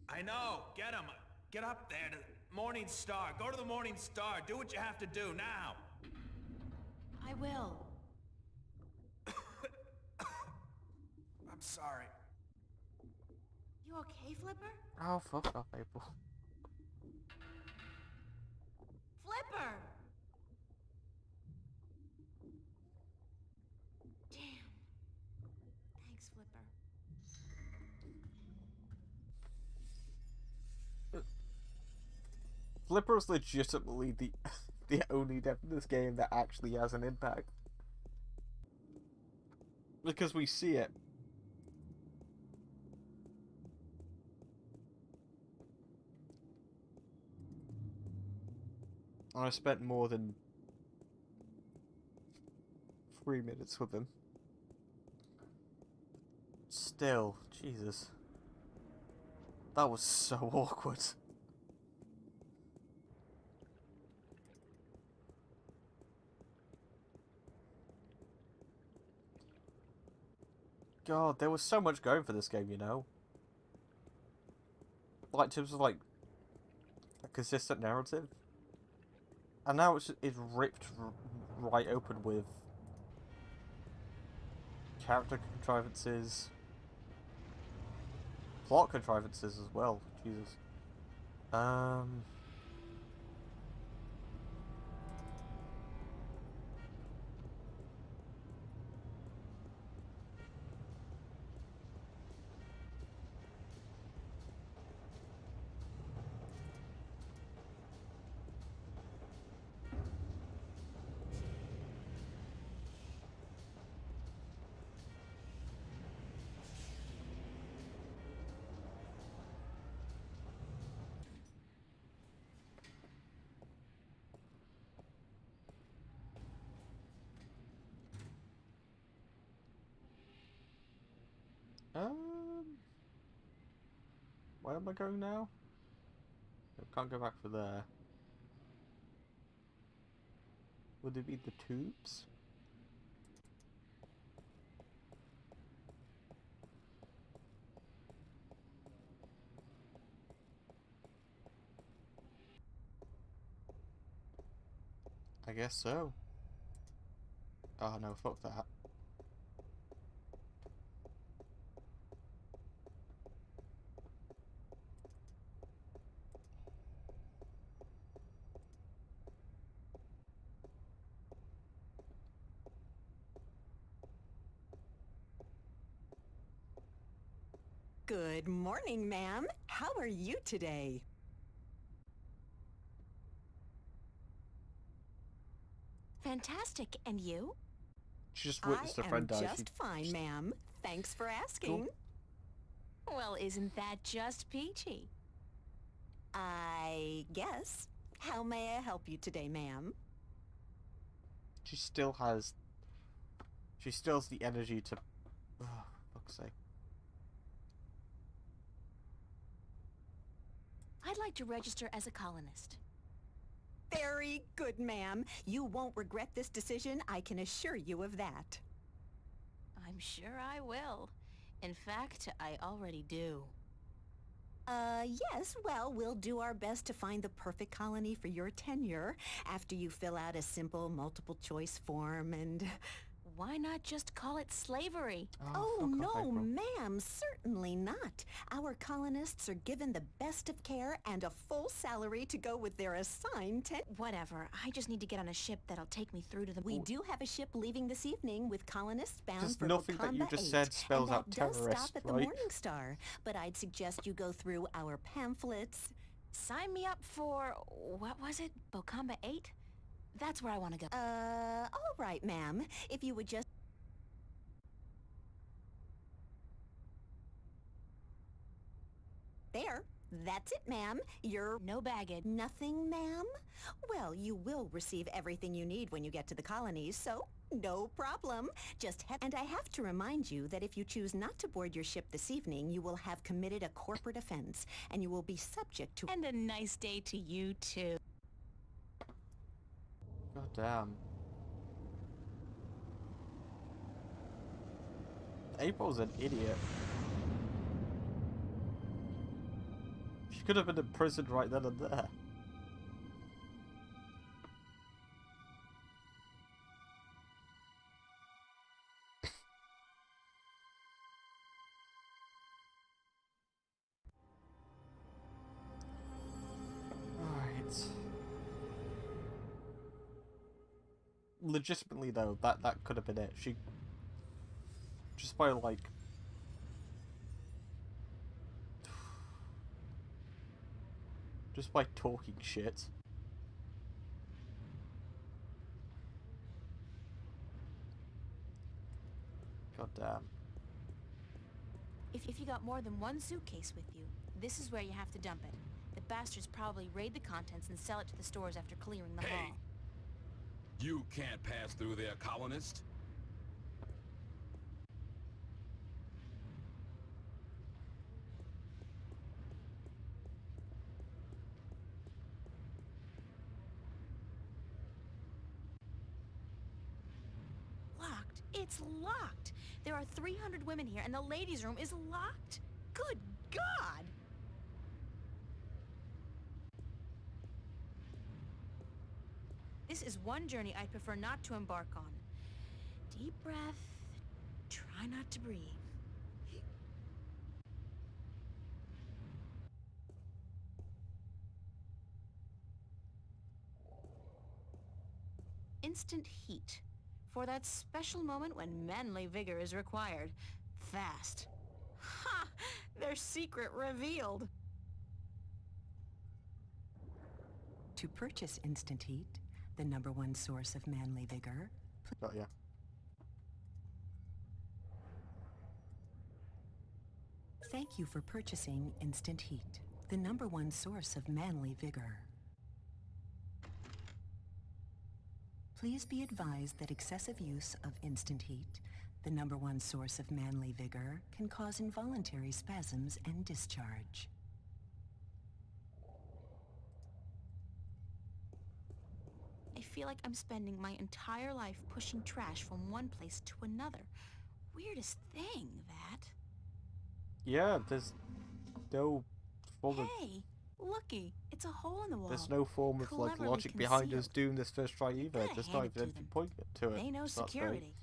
I know. Get him. Get up there to the Morning Star. Go to the Morning Star. Do what you have to do now. I will. I'm sorry. You okay, Flipper? Oh, fuck off, April. Flipper! Damn. Thanks, Flipper. Flipper's legitimately the only death in this game that actually has an impact. Because we see it. And I spent more than 3 minutes with him. Still, Jesus. That was so awkward. God, there was so much going for this game, you know? Like, in terms of, like, a consistent narrative. And now it's ripped right open with character contrivances, plot contrivances as well. Jesus. Where am I going now? I can't go back for there. Would it be the tubes? I guess so. Oh no, fuck that. Good morning, ma'am. How are you today? Fantastic. And you? She just witnessed a I am friend die. just fine, ma'am. Thanks for asking. Well, isn't that just peachy? I guess. How may I help you today, ma'am? She still has the energy to... Oh, fuck's sake. I'd like to register as a colonist. Very good, ma'am. You won't regret this decision, I can assure you of that. I'm sure I will. In fact, I already do. Yes, well, we'll do our best to find the perfect colony for your tenure after you fill out a simple multiple choice form and... Why not just call it slavery? Oh, no, ma'am, certainly not. Our colonists are given the best of care and a full salary to go with their assigned Whatever, I just need to get on a ship that'll take me through to the... We do have a ship leaving this evening with colonists bound Just for nothing that you Wakanda just 8, said spells and out that does terrorist, stop at the right? Morning Star. But I'd suggest you go through our pamphlets. Sign me up for... what was it? Bokamba 8? That's where I want to go. All right, ma'am. If you would just... There. That's it, ma'am. You're... No baggage. Nothing, ma'am? Well, you will receive everything you need when you get to the colonies, so no problem. Just head... And I have to remind you that if you choose not to board your ship this evening, you will have committed a corporate offense, and you will be subject to... And a nice day to you, too. God damn. April's an idiot. She could have been imprisoned right then and there. Alright. Legitimately though, that could have been it. She... Just by like... Just by talking shit. God damn. If you got more than one suitcase with you, this is where you have to dump it. The bastards probably raid the contents and sell it to the stores after clearing the hall. You can't pass through there, colonist. Locked? It's locked! There are 300 women here and the ladies' room is locked! Good God! This is one journey I'd prefer not to embark on. Deep breath. Try not to breathe. Instant heat. For that special moment when manly vigor is required. Fast. Ha! Their secret revealed. To purchase Instant Heat, the #1 source of manly vigor, Got ya. thank you for purchasing Instant Heat, the #1 source of manly vigor. Please be advised that excessive use of Instant Heat, the #1 source of manly vigor, can cause involuntary spasms and discharge. I feel like I'm spending my entire life pushing trash from one place to another. Weirdest thing, that. Yeah, there's no form of... Hey, looky, it's a hole in the wall. There's no form of, like, Cleverly logic behind us concealed. doing this first try either. gotta There's hand not it even to any them. point to it. They know so that's great. security.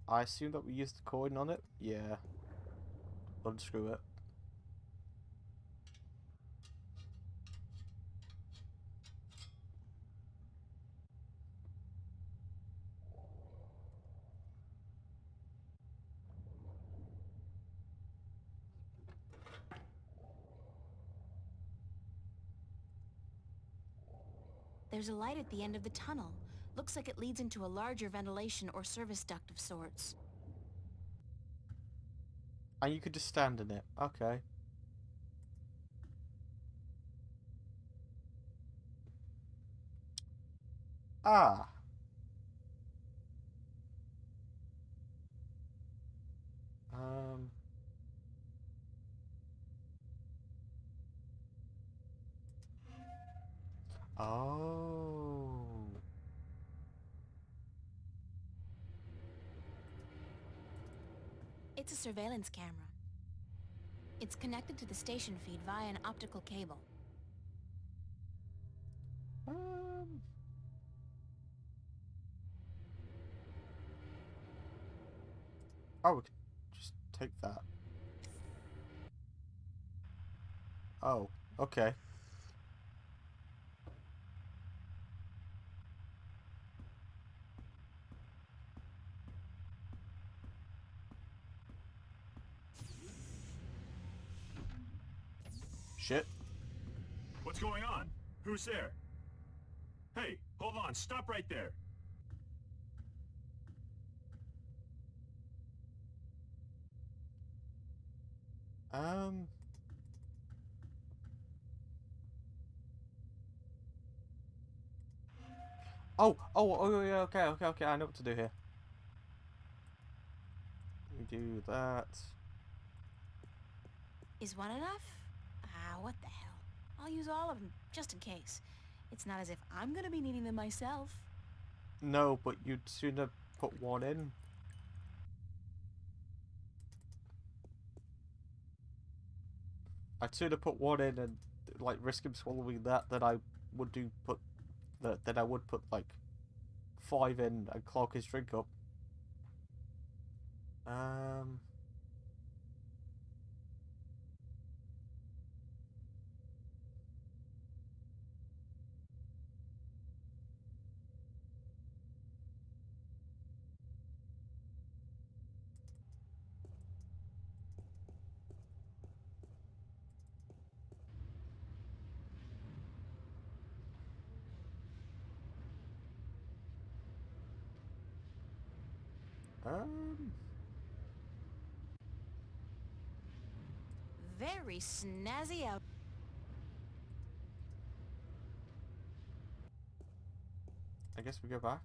I assume that we used the coin on it? Yeah. Unscrew it. There's a light at the end of the tunnel. Looks like it leads into a larger ventilation or service duct of sorts. And you could just stand in it. Okay. Ah. Oh. It's a surveillance camera. It's connected to the station feed via an optical cable. Oh, we could just take that. Oh, okay. Shit. What's going on? Who's there? Hey, hold on. Stop right there. Oh, yeah, okay, I know what to do here. We do that. Is one enough? Ah, what the hell. I'll use all of them, just in case. It's not as if I'm gonna be needing them myself. No, but you'd sooner put one in. I'd sooner put one in and, like, risk him swallowing that than I would put like 5 in and clog his drink up. very snazzy out. I guess we go back.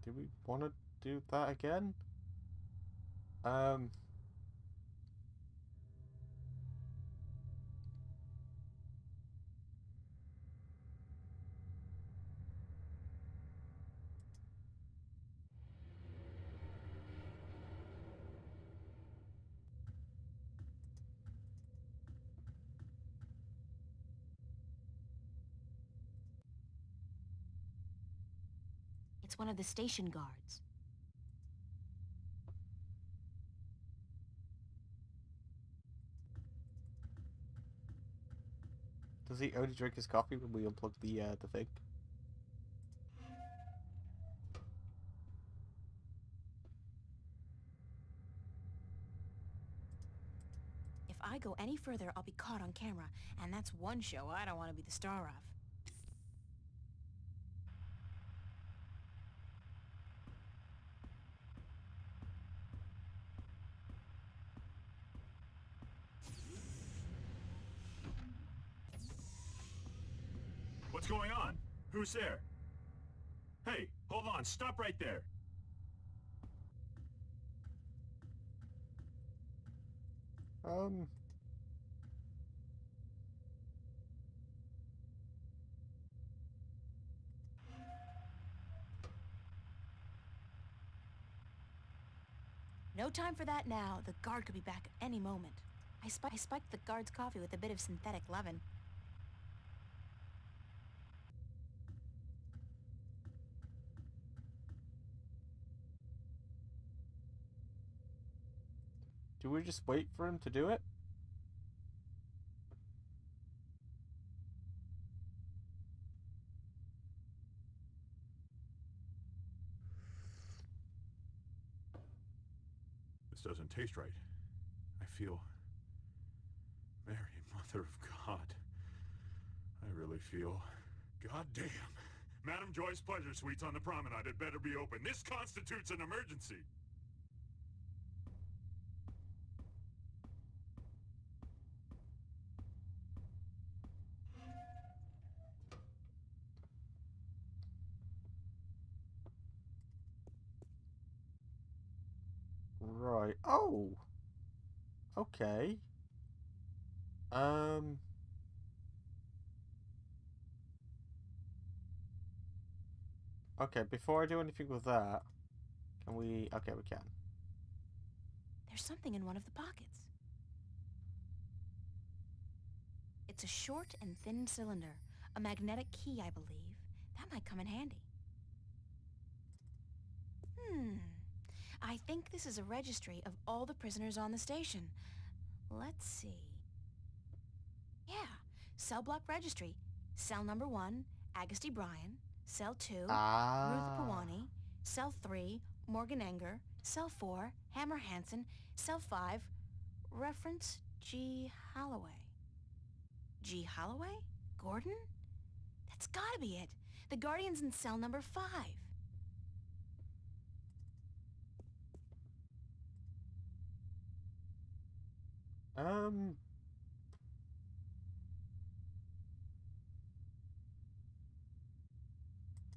Do we want to do that again? It's one of the station guards. Does he only drink his coffee when we unplug the thing? If I go any further, I'll be caught on camera, and that's one show I don't want to be the star of. What's going on? Who's there? Hey, hold on, stop right there. No time for that now. The guard could be back at any moment. I spiked the guard's coffee with a bit of synthetic leaven. Do we just wait for him to do it? This doesn't taste right. I feel... Mary, Mother of God. I really feel... God damn. Madam Joy's Pleasure Suites on the promenade had better be open. This constitutes an emergency. Right. Oh! Okay. Okay, before I do anything with that, can we... Okay, we can. There's something in one of the pockets. It's a short and thin cylinder. A magnetic key, I believe. That might come in handy. I think this is a registry of all the prisoners on the station. Let's see. Yeah, cell block registry. Cell number 1, Agusty Bryan. Cell 2, Ruth Pawani. Cell 3, Morgan Enger. Cell 4, Hammer Hansen. Cell 5, reference G. Holloway. G. Holloway? Gordon? That's gotta be it. The Guardian's in cell number 5.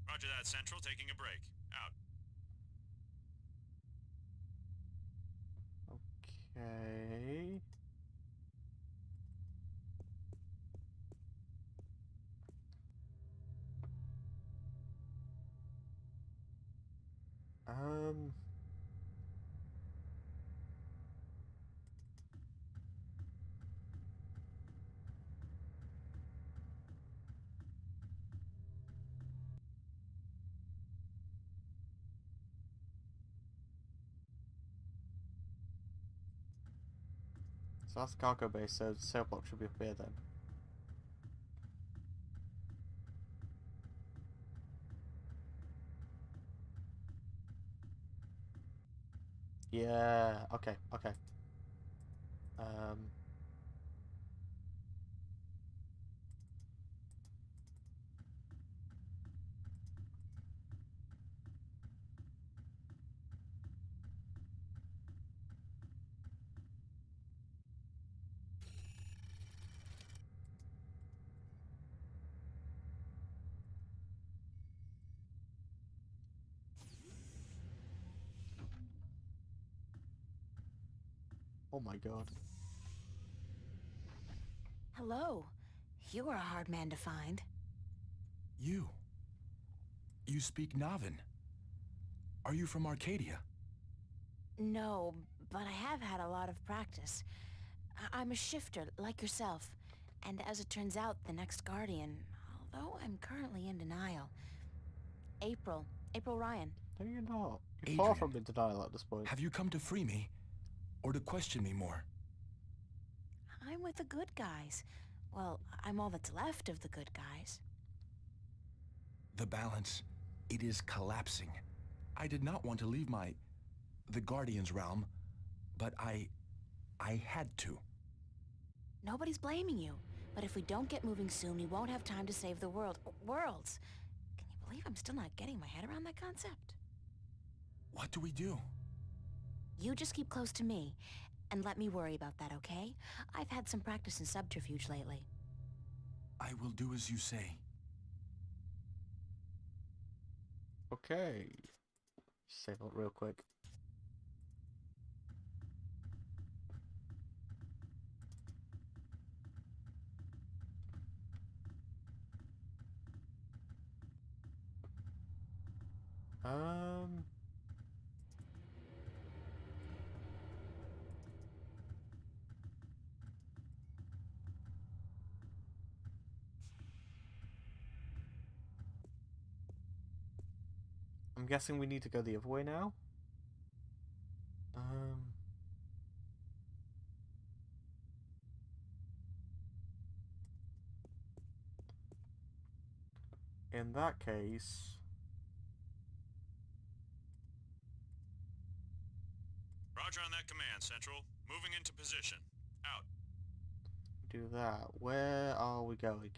Roger that, Central. Taking a break. Out. Okay. So that's the cargo base, so the sail block should be up here then. Yeah, okay, okay. Oh my god. Hello. You were a hard man to find. You. You speak Navin. Are you from Arcadia? No, but I have had a lot of practice. I'm a shifter, like yourself. And as it turns out, the next Guardian, although I'm currently in denial. April Ryan. No, you're not. You're far Adrian, from in denial at this point. have you come to free me? Or to question me more? I'm with the good guys. Well, I'm all that's left of the good guys. The balance, it is collapsing. I did not want to leave the Guardian's realm, but I had to. Nobody's blaming you. But if we don't get moving soon, we won't have time to save the world. Worlds! Can you believe I'm still not getting my head around that concept? What do we do? You just keep close to me, and let me worry about that, okay? I've had some practice in subterfuge lately. I will do as you say. Okay. Save it real quick. I'm guessing we need to go the other way now. In that case, Roger on that command, Central. Moving into position. Out. do that. Where are we going?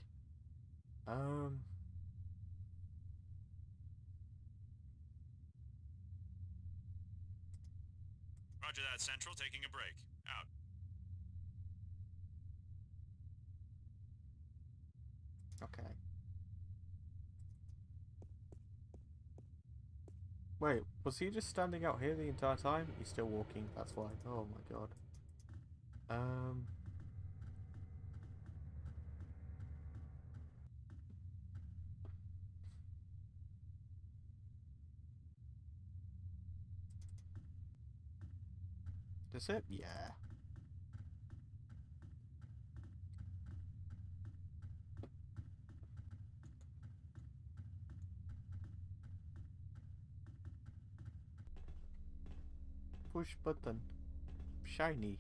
Roger that, Central. Taking a break. Out. Okay. Wait, was he just standing out here the entire time? He's still walking, that's why. Oh my god. Does it? Yeah. Push button. Shiny.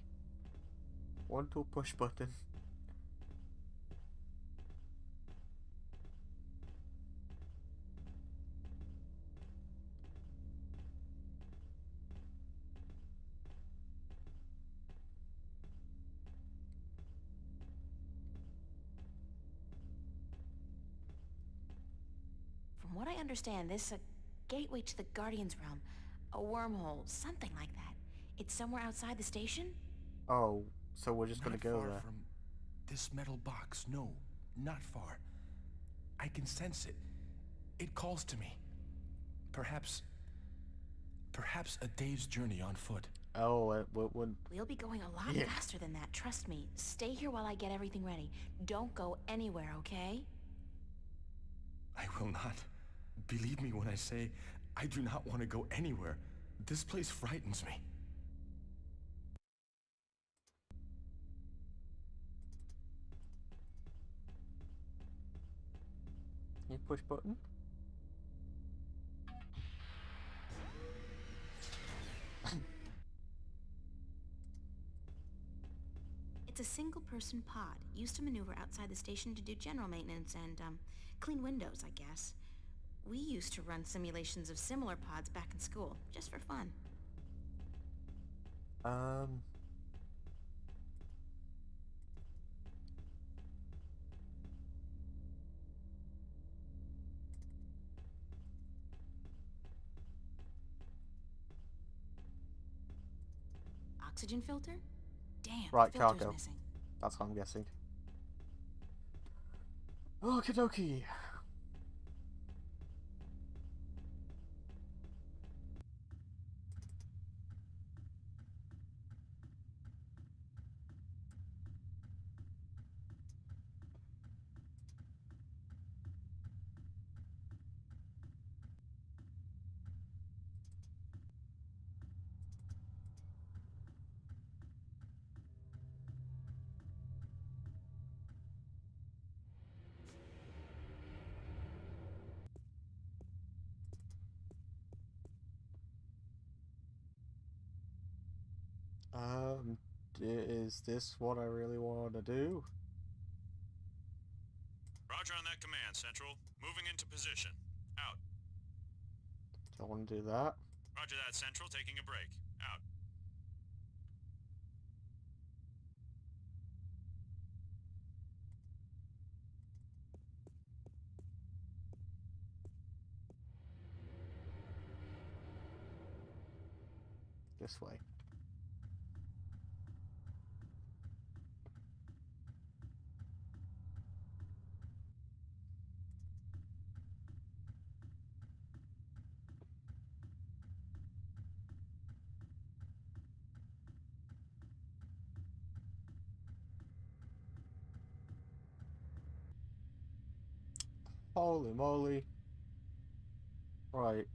1, 2, push button. From what I understand, this a gateway to the Guardian's realm. A wormhole, something like that. It's somewhere outside the station? Oh, so we're just gonna Not go far there. from this metal box. No, not far. I can sense it. It calls to me. Perhaps a day's journey on foot. Oh, We'll be going a lot faster than that, trust me. Stay here while I get everything ready. Don't go anywhere, okay? I will not. Believe me when I say I do not want to go anywhere. This place frightens me. you push button? It's a single-person pod, used to maneuver outside the station to do general maintenance and, clean windows, I guess. We used to run simulations of similar pods back in school, just for fun. Oxygen filter? Damn, Right, the filter's cargo. missing. That's what I'm guessing. Okie dokie. Is this what I really want to do? Roger on that command, Central. Moving into position. Out. Do I want to do that? Roger that, Central. Taking a break. Out. This way. Holy moly. Right,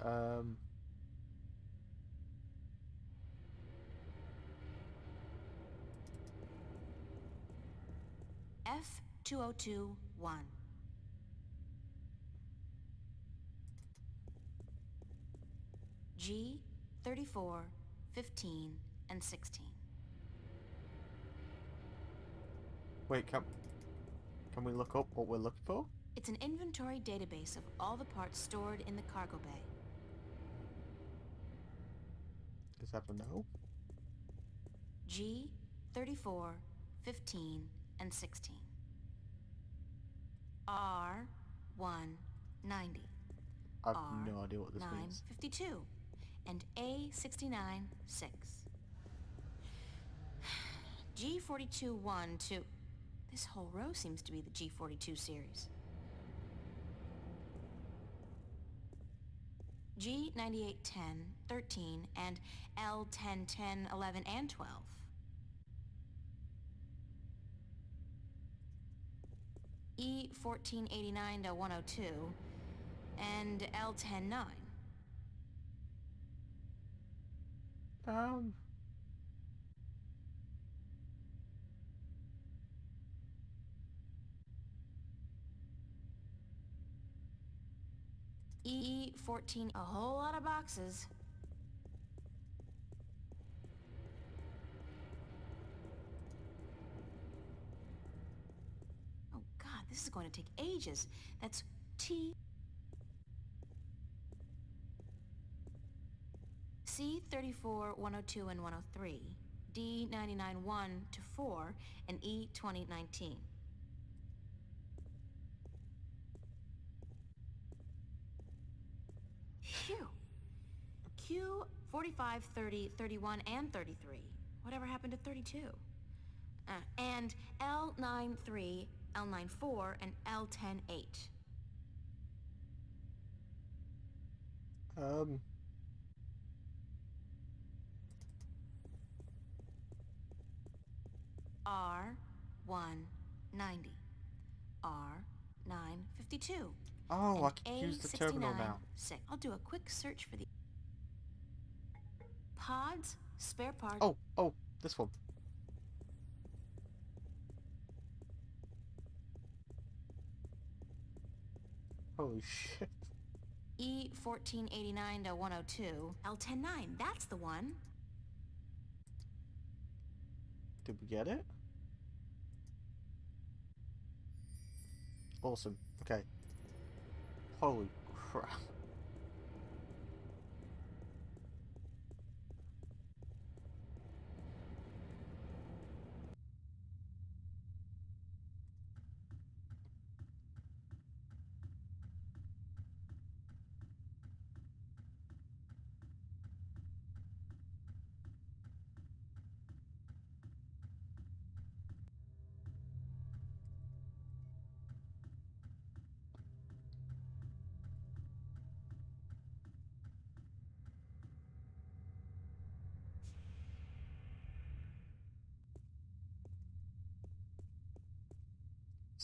F2021. G 34, 15, and 16. wait, can we look up what we're looking for? It's an inventory database of all the parts stored in the cargo bay. Is that a no? G 34, 15, and 16. R 190. I've R no idea what this means. 952. And A 69, 6. G 42, 1, 2. This whole row seems to be the G 42 series. G 98, 10, 13, and L 10, 10, 11, and 12. E 1489 to 102, and L 10, 9. E 14, a whole lot of boxes. Oh God, this is going to take ages. That's T. C 34, 102, and 103. D 99, 1 to 4, and E 2019. Phew. Q 45, 30, 31, and 33. Whatever happened to 32? And L 93, L 94, and L 10, 8. R 190. R 952. Oh, and I can use the terminal now. 6. I'll do a quick search for the pods, spare parts. Oh, this one. Holy shit. E 1489 to 102. L 10, 9. That's the one. Did we get it? Awesome. Okay. Holy crap.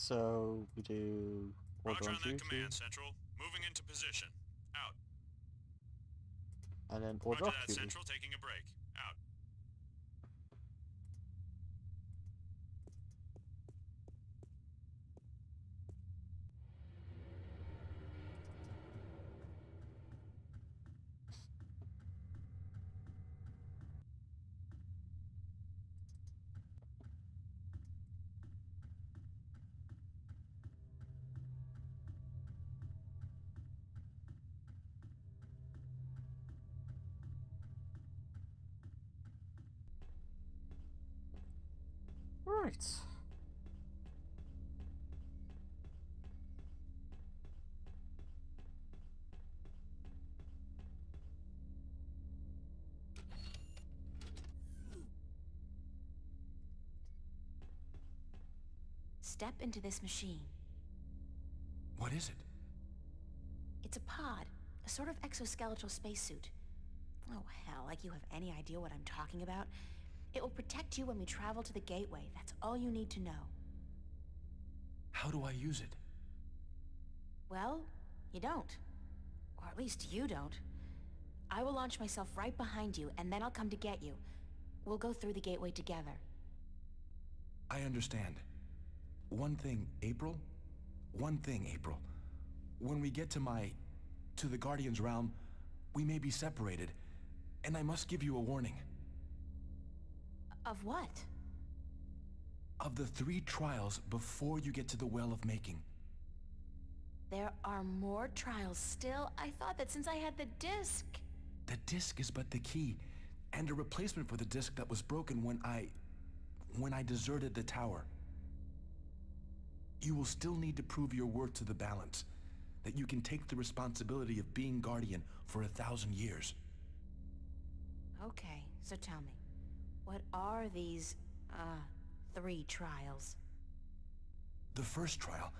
So we do order Roger on on that duty, command, Central. Moving into position. Out. and then order Roger off that, duty. Central. Taking a break. Out. Right. Step into this machine. What is it? It's a pod, a sort of exoskeletal spacesuit. Oh hell, like you have any idea what I'm talking about. It will protect you when we travel to the gateway. That's all you need to know. How do I use it? Well, you don't. Or at least you don't. I will launch myself right behind you, and then I'll come to get you. We'll go through the gateway together. I understand. One thing, April. One thing, April. When we get to the Guardian's realm, we may be separated, and I must give you a warning. Of what? Of the 3 trials before you get to the Well of Making. There are more trials still? I thought that since I had the disc... The disc is but the key, and a replacement for the disc that was broken when I deserted the tower. You will still need to prove your worth to the balance, that you can take the responsibility of being Guardian for 1,000 years. Okay, so tell me, what are these, 3 trials? The first trial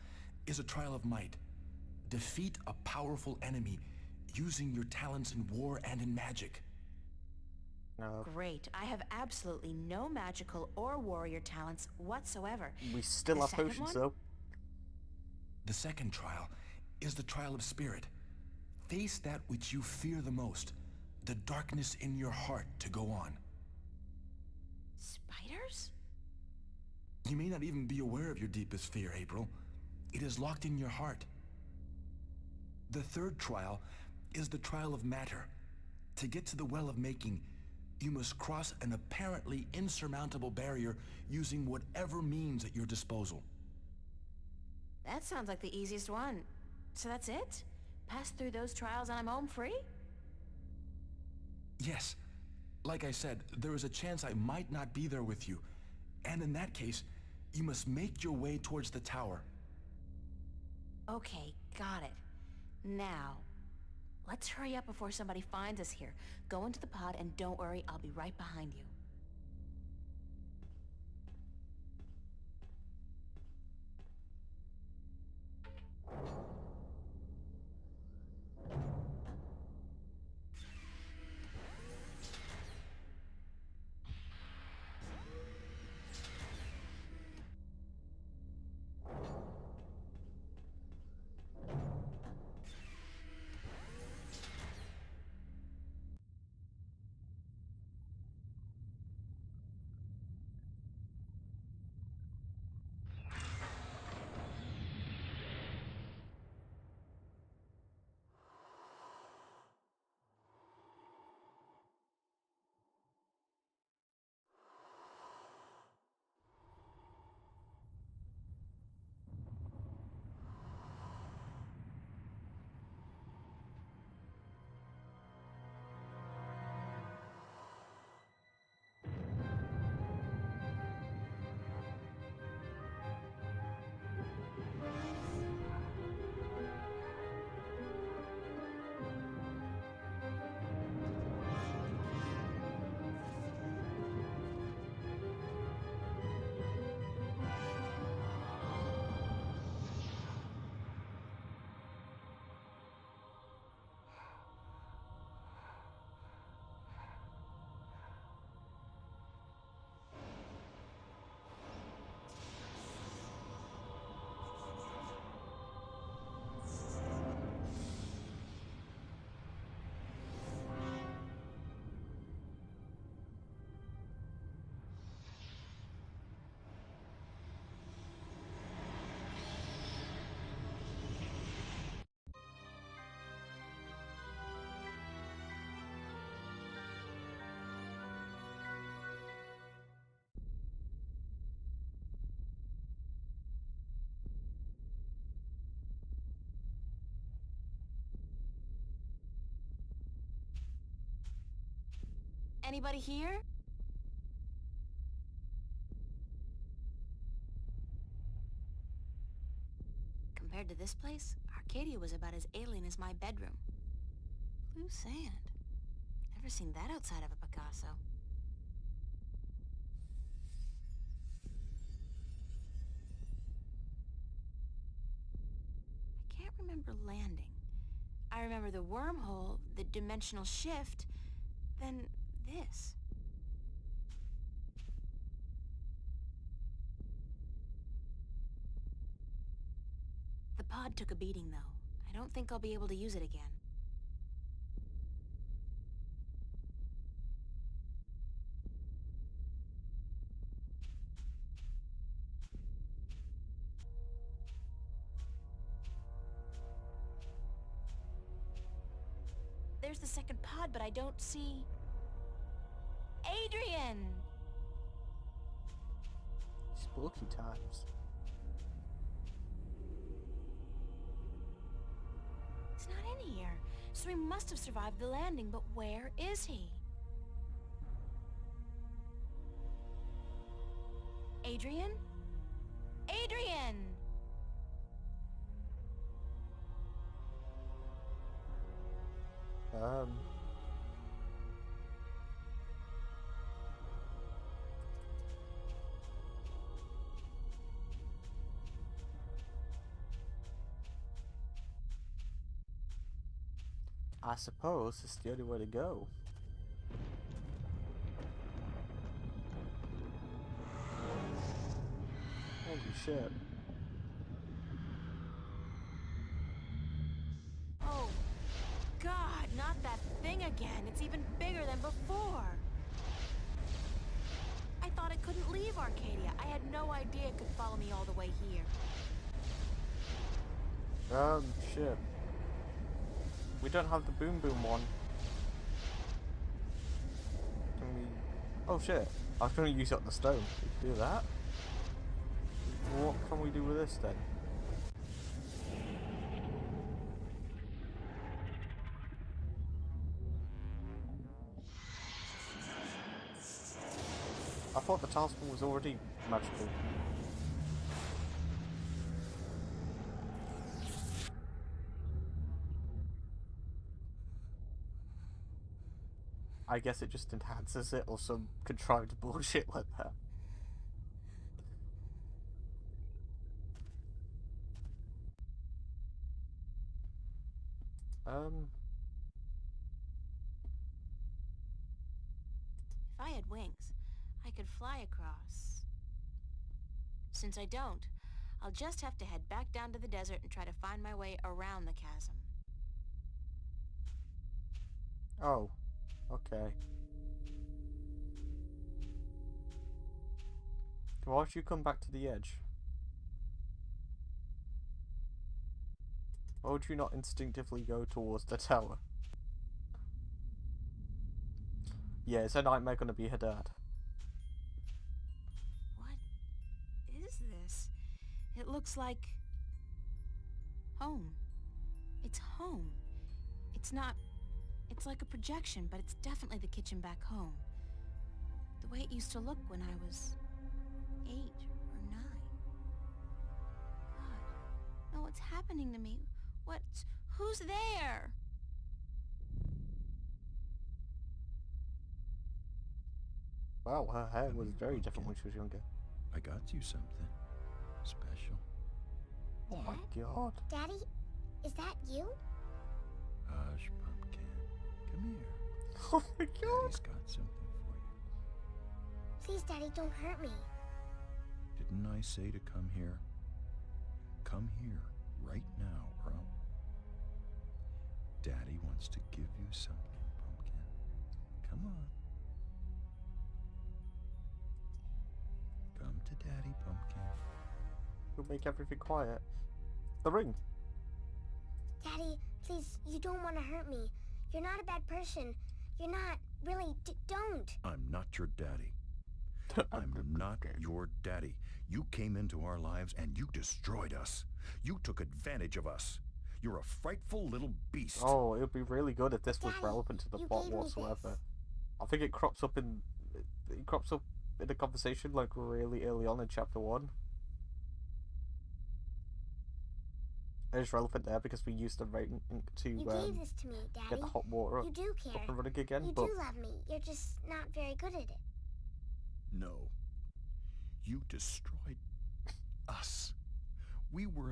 is a trial of might. Defeat a powerful enemy using your talents in war and in magic. Great. I have absolutely no magical or warrior talents whatsoever. We still The have second potions, one? though. The second trial is the trial of spirit. Face that which you fear the most, the darkness in your heart to go on. Spiders? You may not even be aware of your deepest fear, April. It is locked in your heart. The third trial is the trial of matter. To get to the Well of Making, you must cross an apparently insurmountable barrier using whatever means at your disposal. That sounds like the easiest one. So that's it? Pass through those trials and I'm home free? Yes. Like I said, there is a chance I might not be there with you. And in that case, you must make your way towards the tower. Okay, got it. Now, let's hurry up before somebody finds us here. Go into the pod and don't worry, I'll be right behind you. Anybody here? compared to this place, Arcadia was about as alien as my bedroom. Blue sand. Never seen that outside of a Picasso. I can't remember landing. I remember the wormhole, the dimensional shift, then this. The pod took a beating, though. I don't think I'll be able to use it again. There's the second pod, but I don't see... Adrian! Spooky times. He's not in here, so he must have survived the landing, but where is he? Adrian? Adrian! I suppose it's the only way to go. Holy shit. Oh, God, not that thing again. It's even bigger than before. I thought it couldn't leave Arcadia. I had no idea it could follow me all the way here. Shit. We don't have the boom boom one. Can we... Oh shit. I was going to use up the stone. We can do that. What can we do with this then? I thought the talisman was already magical. I guess it just enhances it or some contrived bullshit like that. If I had wings, I could fly across. Since I don't, I'll just have to head back down to the desert and try to find my way around the chasm. Oh, okay. Why don't you come back to the edge? Why would you not instinctively go towards the tower? Yeah, is her nightmare gonna be her dad? What is this? It looks like... home. It's home. It's not... It's like a projection, but it's definitely the kitchen back home. The way it used to look when I was 8 or 9. God, no, what's happening to me? Who's there? Wow, her hair was very different when she was younger. I got you something special. Oh my god. Daddy, is that you? Hush, pumpkin. Come here. Oh my god. Daddy's got something for you. Please, Daddy, don't hurt me. Didn't I say to come here? Come here right now, bro. Daddy wants to give you something, pumpkin. Come on. Come to Daddy, pumpkin. You'll make everything quiet. The ring. Daddy, please, you don't want to hurt me. You're not a bad person. You're not. Really, don't. I'm not your daddy. I'm not your daddy. You came into our lives and you destroyed us. You took advantage of us. You're a frightful little beast. Oh, it would be really good if this was Daddy, relevant to the you plot gave me whatsoever. this. I think it crops up in a conversation like really early on in chapter 1. is relevant there because we used the rain to You gave this to me, Daddy. get the hot water You do care. up and running again. You but do love me. You're just not very good at it. No. You destroyed us. We were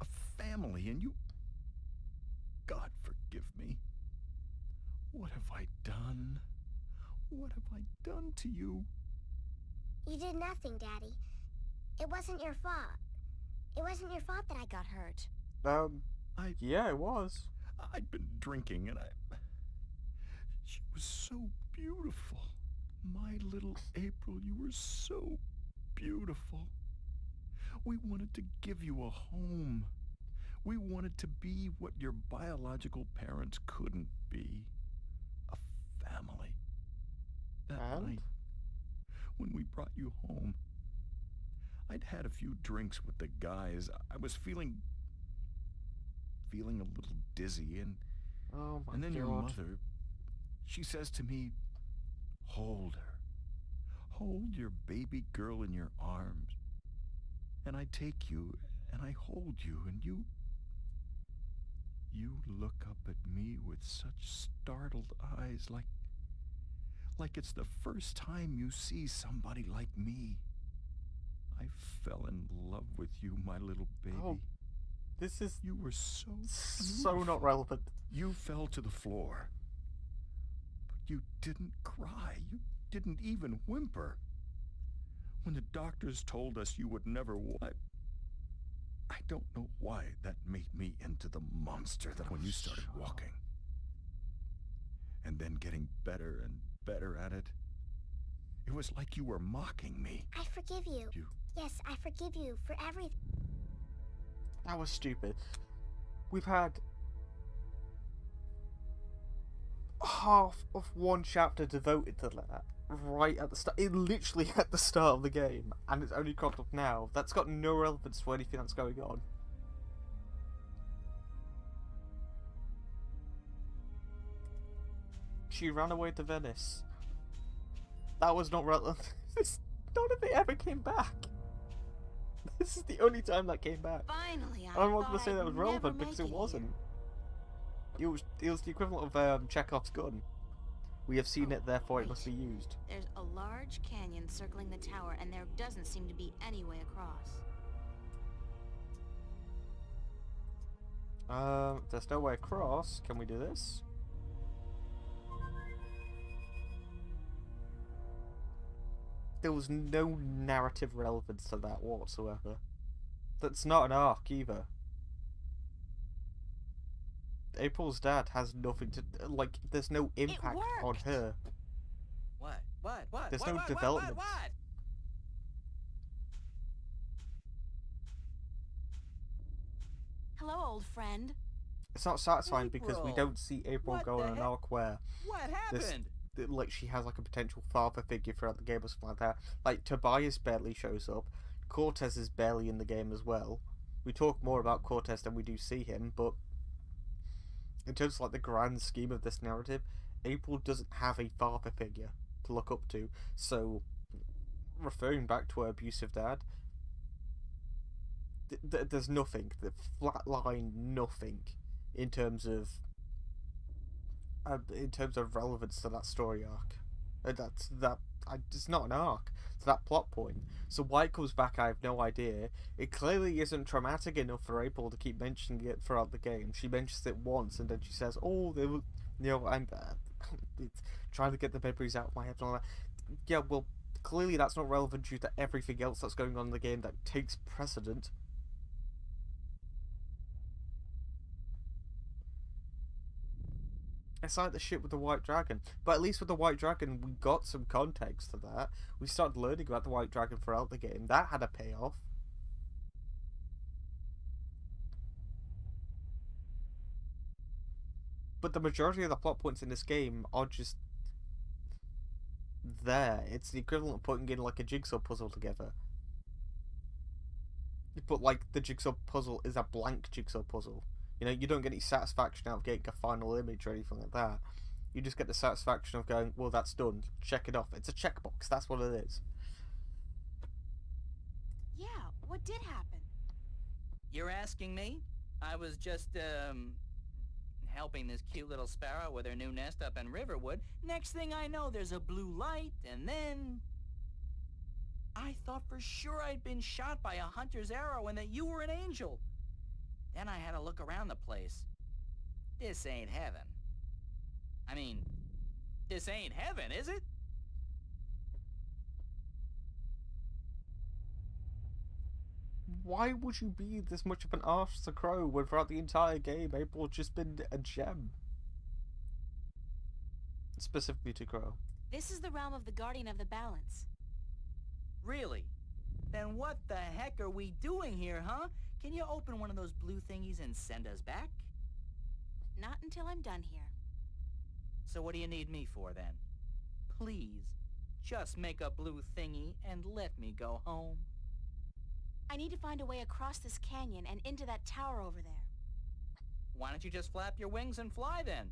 a family, and you... God forgive me. What have I done? What have I done to you? You did nothing, Daddy. It wasn't your fault. It wasn't your fault that I got hurt. yeah, it was. I'd been drinking, and she was so beautiful. My little April, you were so beautiful. We wanted to give you a home. We wanted to be what your biological parents couldn't be. A family. That night, when we brought you home, I'd had a few drinks with the guys. I was feeling a little dizzy, and oh my and then God. your mother, she says to me, hold her. Hold your baby girl in your arms. And I take you, and I hold you, and you look up at me with such startled eyes, like it's the first time you see somebody like me. I fell in love with you, my little baby. Oh, this is... You were so so not relevant. You fell to the floor. But you didn't cry. You didn't even whimper. When the doctors told us you would never walk, I don't know why that made me into the monster that when you started walking. And then getting better and better at it. It was like you were mocking me. I forgive you. Yes, I forgive you for everything. That was stupid. We've had half of one chapter devoted to that right at the start, literally at the start of the game, and it's only cropped up now. That's got no relevance to anything that's going on. She ran away to Venice. That was not relevant. None of it ever came back. This is the only time that came back. Finally, I'm not going to say that was relevant because it wasn't. It was the equivalent of Chekhov's gun. We have seen it, therefore it must be used. There's a large canyon circling the tower, and there doesn't seem to be any way across. There's no way across. Can we do this? There was no narrative relevance to that whatsoever. That's not an arc either. April's dad has nothing to... like, there's no impact on her. What? There's no development. What? Hello, old friend. It's not satisfying because we don't see April What go the on an heck? arc where What happened? like she has like a potential father figure throughout the game or something like that. Like Tobias barely shows up. Cortez is barely in the game as well. We talk more about Cortez than we do see him, but in terms of like the grand scheme of this narrative, April doesn't have a father figure to look up to. So, referring back to her abusive dad, there's nothing, the flatline nothing in terms of relevance to that story arc. It's not an arc to that plot point. So why it comes back, I have no idea. It clearly isn't traumatic enough for April to keep mentioning it throughout the game. She mentions it once and then she says, "Oh, they were, I'm trying to get the memories out of my head and all that." Yeah, well, clearly that's not relevant due to everything else that's going on in the game that takes precedent. It's like the shit with the White Dragon. But at least with the White Dragon, we got some context to that. We started learning about the White Dragon throughout the game. That had a payoff. But the majority of the plot points in this game are just there. It's the equivalent of putting in like a jigsaw puzzle together. But like the jigsaw puzzle is a blank jigsaw puzzle. You know, you don't get any satisfaction out of getting a final image or anything like that. You just get the satisfaction of going, well, that's done. Check it off. It's a checkbox. That's what it is. Yeah, what did happen? You're asking me? I was just, helping this cute little sparrow with her new nest up in Riverwood. Next thing I know, there's a blue light, and then... I thought for sure I'd been shot by a hunter's arrow and that you were an angel. Then I had to look around the place. This ain't heaven. I mean, this ain't heaven, is it? Why would you be this much of an arse to Crow when throughout the entire game April's just been a gem? Specifically to Crow. This is the realm of the Guardian of the Balance. Really? Then what the heck are we doing here, huh? Can you open one of those blue thingies and send us back? Not until I'm done here. So what do you need me for, then? Please, just make a blue thingy and let me go home. I need to find a way across this canyon and into that tower over there. Why don't you just flap your wings and fly, then?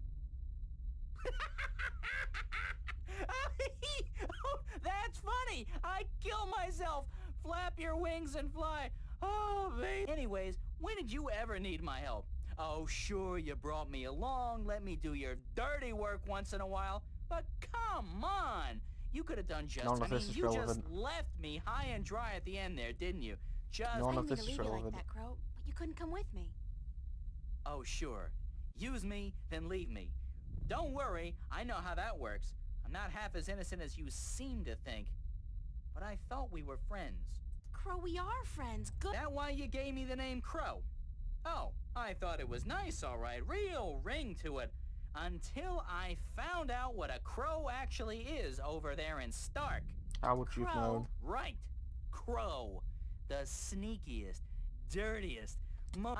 Oh, that's funny! I'd kill myself! Flap your wings and fly! Oh, baby. Anyways, when did you ever need my help? Oh, sure, you brought me along, let me do your dirty work once in a while, but come on! You could have done just... None of this is relevant. just left me high and dry at the end there, didn't you? Just... None I of didn't this mean is to leave you relevant. like that, Crow, but you couldn't come with me. Oh, sure. Use me, then leave me. Don't worry, I know how that works. I'm not half as innocent as you seem to think. But I thought we were friends. Crow, we are friends. Good. That why you gave me the name Crow? Oh, I thought it was nice, all right. Real ring to it. Until I found out what a crow actually is over there in Stark. How would you have known? Right. Crow. The sneakiest, dirtiest...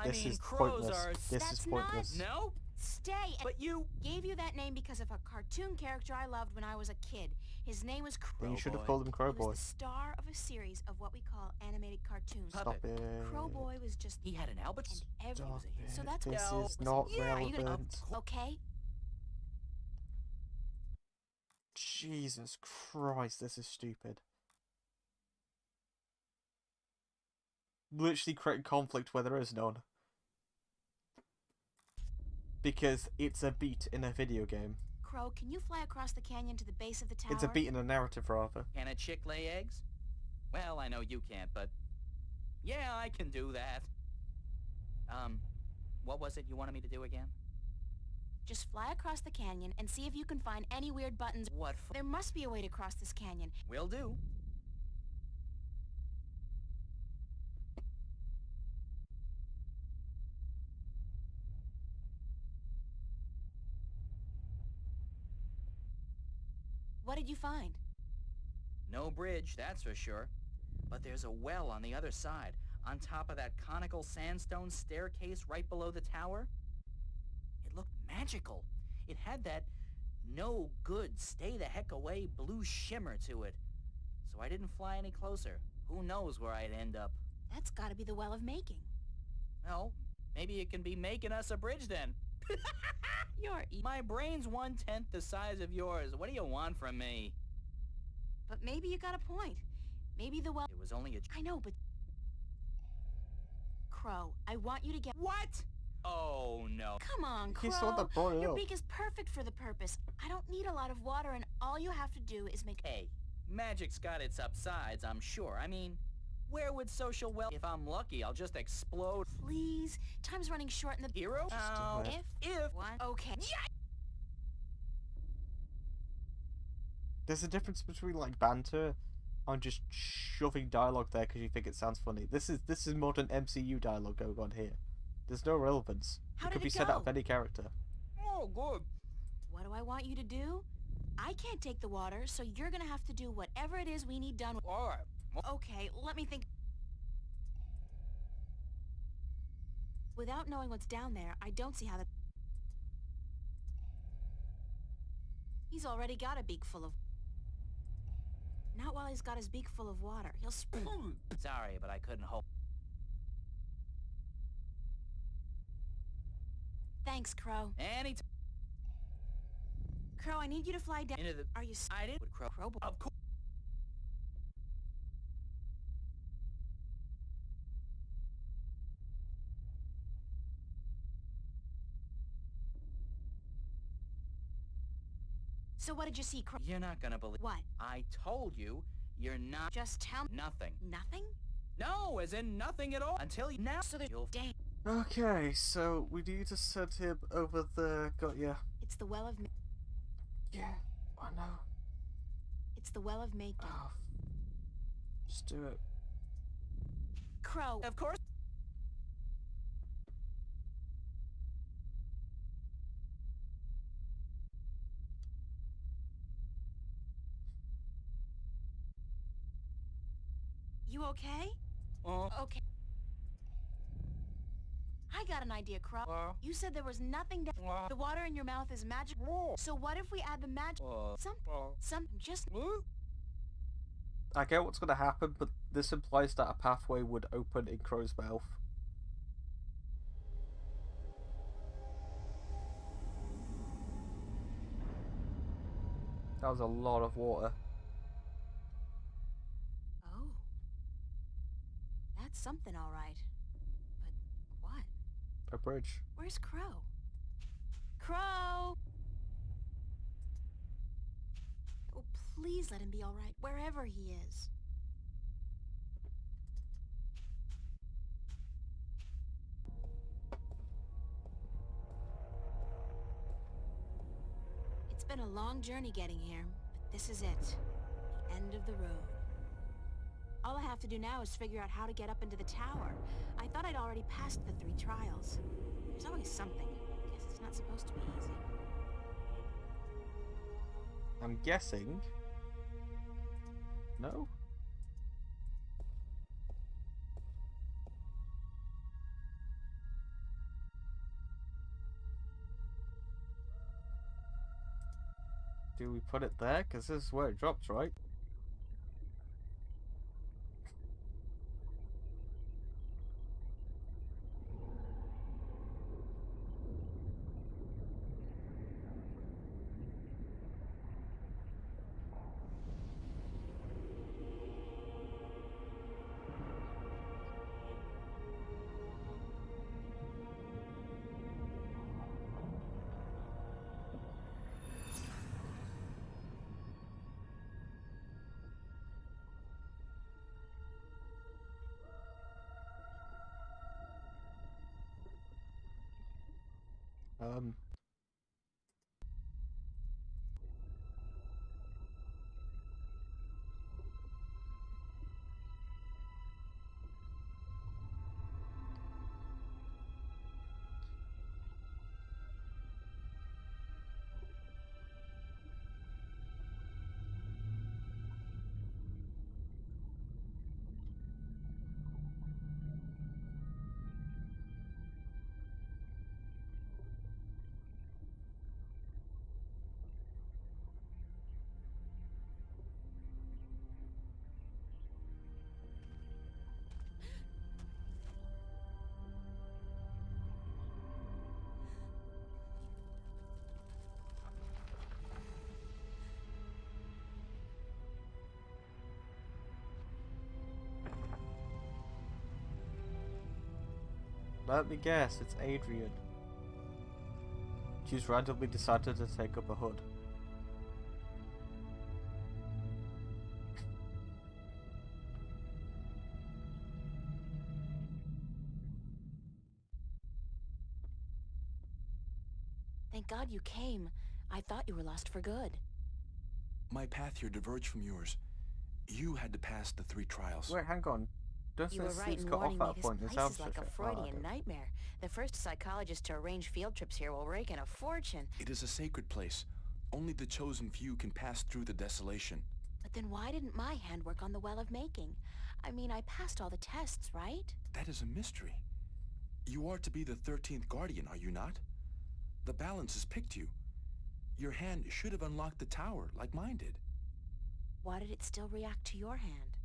This is crows pointless. are... This is pointless. No? Stay. But you... Gave you that name because of a cartoon character I loved when I was a kid. His name was Crow. Then you should have Boy. called him He Crowboy. was the star of a series of what we call animated cartoons. Stop it. Crowboy was just... He had an albatross. And every... Stop it. So that's This what... is not yeah, are you gonna... relevant. Okay? Jesus Christ, this is stupid. Literally creating conflict where there is none. Because it's a beat in a video game. Crow, can you fly across the canyon to the base of the tower? It's a beat in a narrative, rather. Can a chick lay eggs? Well, I know you can't, but... Yeah, I can do that. What was it you wanted me to do again? Just fly across the canyon and see if you can find any weird buttons. What There must be a way to cross this canyon. Will do. What did you find? No bridge, that's for sure. But there's a well on the other side, on top of that conical sandstone staircase right below the tower. It looked magical. It had that no good, stay the heck away blue shimmer to it. So I didn't fly any closer. Who knows where I'd end up. That's gotta be the Well of Making. Well, maybe it can be making us a bridge then. My brain's 1/10 the size of yours. What do you want from me? But maybe you got a point. Maybe the well... It was only a... I know, but... Crow, I want you to get... What? Oh, no. Come on, Crow. He saw that boy Your up. beak is perfect for the purpose. I don't need a lot of water, and all you have to do is make... Hey, magic's got its upsides, I'm sure. I mean, where would social well... If I'm lucky, I'll just explode. Please. Time's running short in the... Hero? Just do it. If... One... Okay. Yeah! There's a difference between like banter and just shoving dialogue there because you think it sounds funny. This is modern MCU dialogue going on here. There's no relevance. How It could did be it said out go? of any character. Oh, good. What do I want you to do? I can't take the water, so you're gonna have to do whatever it is we need done. All right. Okay, let me think. Without knowing what's down there, I don't see how that... He's already got a beak full of... Not while he's got his beak full of water. He'll Sorry, but I couldn't hold... Thanks, Crow. Anytime. Crow, I need you to fly down... Into the... Are you... I did... Would Crow... Crowboy. Of course. So what did you see, Crow? You're not gonna believe... What? I told you, you're not... Just tell me. Nothing. Nothing? No, as in nothing at all. Until you... Now... So there's... You'll... Dang. Okay, so we need to send him over the... Got ya. It's the Well of... Yeah, I know. It's the Well of Macon. Oh, just do it. Crow. Of course... You okay? Okay. I got an idea, Crow. You said there was nothing down... The water in your mouth is magic. So what if we add the magic... Something just... I get what's gonna happen, but this implies that a pathway would open in Crow's mouth. That was a lot of water. Oh. That's something, all right. But what? A bridge. Where's Crow? Crow! Oh, please let him be all right, wherever he is. It's been a long journey getting here, but this is it. The end of the road. All I have to do now is figure out how to get up into the tower. I thought I'd already passed the 3 trials. There's always something. Guess it's not supposed to be easy. I'm guessing... No? Do we put it there? Because this is where it drops, right? Um... Let me guess, it's Adrian. She's randomly decided to take up a hood. Thank God you came. I thought you were lost for good. My path here diverged from yours. You had to pass the 3 trials. Wait, hang on. Does You were this right seat's in got warning off me. at a This point? It place sounds is like a suspicious. Freudian nightmare. The first psychologist to arrange field trips here will rake in a fortune. It is a sacred place. Only the chosen few can pass through the desolation. But then why didn't my hand work on the Well of Making? I mean, I passed all the tests, right? That is a mystery. You are to be the 13th Guardian, are you not? The balance has picked you. Your hand should have unlocked the tower, like mine did. Why did it still react to your hand?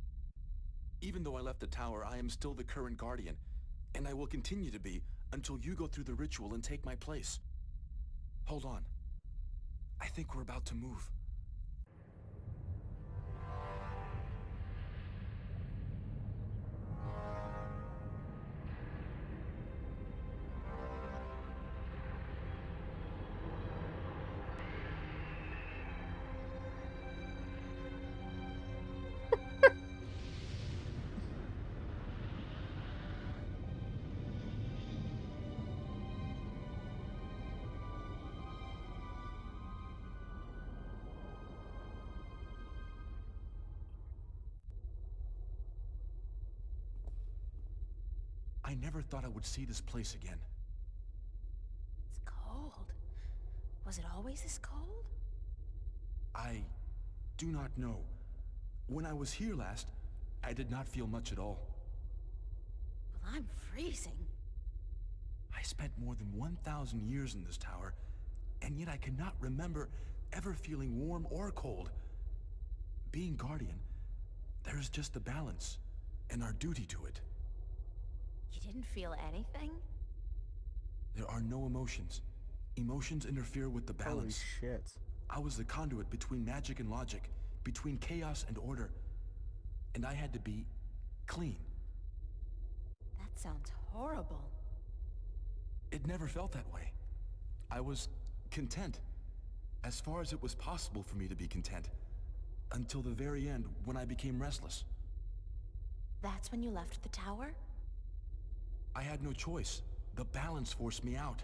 Even though I left the tower, I am still the current Guardian, and I will continue to be until you go through the ritual and take my place. Hold on. I think we're about to move. I never thought I would see this place again. It's cold. Was it always this cold? I do not know. When I was here last, I did not feel much at all. Well, I'm freezing. I spent more than 1,000 years in this tower, and yet I cannot remember ever feeling warm or cold. Being Guardian, there is just a balance, and our duty to it. You didn't feel anything? There are no emotions. Emotions interfere with the balance. Holy shit. I was the conduit between magic and logic, between chaos and order, and I had to be clean. That sounds horrible. It never felt that way. I was content, as far as it was possible for me to be content, until the very end when I became restless. That's when you left the tower? I had no choice. The balance forced me out.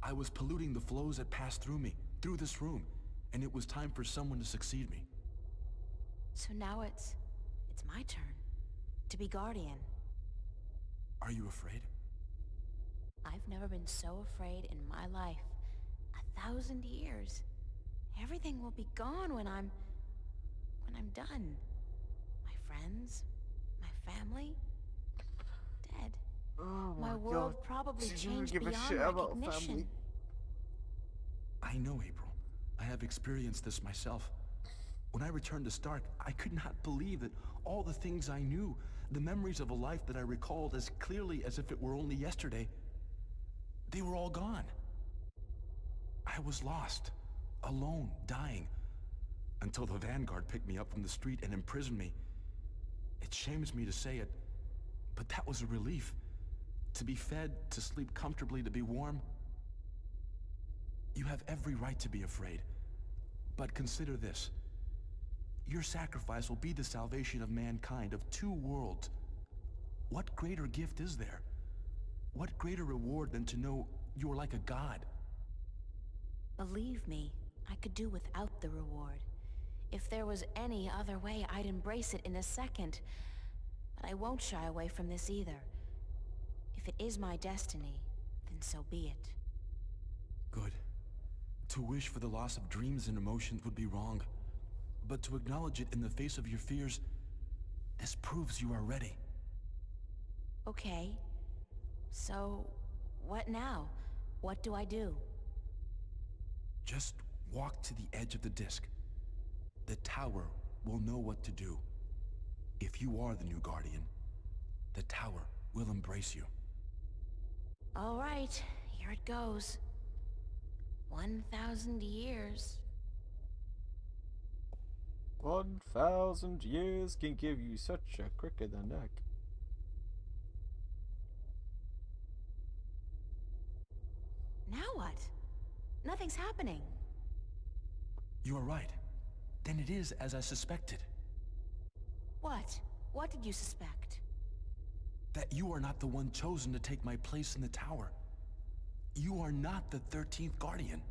I was polluting the flows that passed through me, through this room, and it was time for someone to succeed me. So now it's my turn to be Guardian. Are you afraid? I've never been so afraid in my life. 1,000 years. Everything will be gone when I'm done. My friends, my family, dead. Oh my God. world probably Did you changed give a beyond shit about recognition. family? I know, April. I have experienced this myself. When I returned to Stark, I could not believe that all the things I knew, the memories of a life that I recalled as clearly as if it were only yesterday, they were all gone. I was lost, alone, dying, until the Vanguard picked me up from the street and imprisoned me. It shames me to say it, but that was a relief. To be fed, to sleep comfortably, to be warm. You have every right to be afraid, but consider this. Your sacrifice will be the salvation of mankind, of two worlds. What greater gift is there? What greater reward than to know you are like a god? Believe me, I could do without the reward. If there was any other way, I'd embrace it in a second. But I won't shy away from this either. If it is my destiny, then so be it. Good. To wish for the loss of dreams and emotions would be wrong. But to acknowledge it in the face of your fears, this proves you are ready. Okay. So, what now? What do I do? Just walk to the edge of the disc. The tower will know what to do. If you are the new Guardian, the tower will embrace you. All right, here it goes. 1,000 years. 1,000 years can give you such a crick in the neck. Now what? Nothing's happening. You are right. Then it is as I suspected. What? What did you suspect? That you are not the one chosen to take my place in the tower. You are not the 13th Guardian.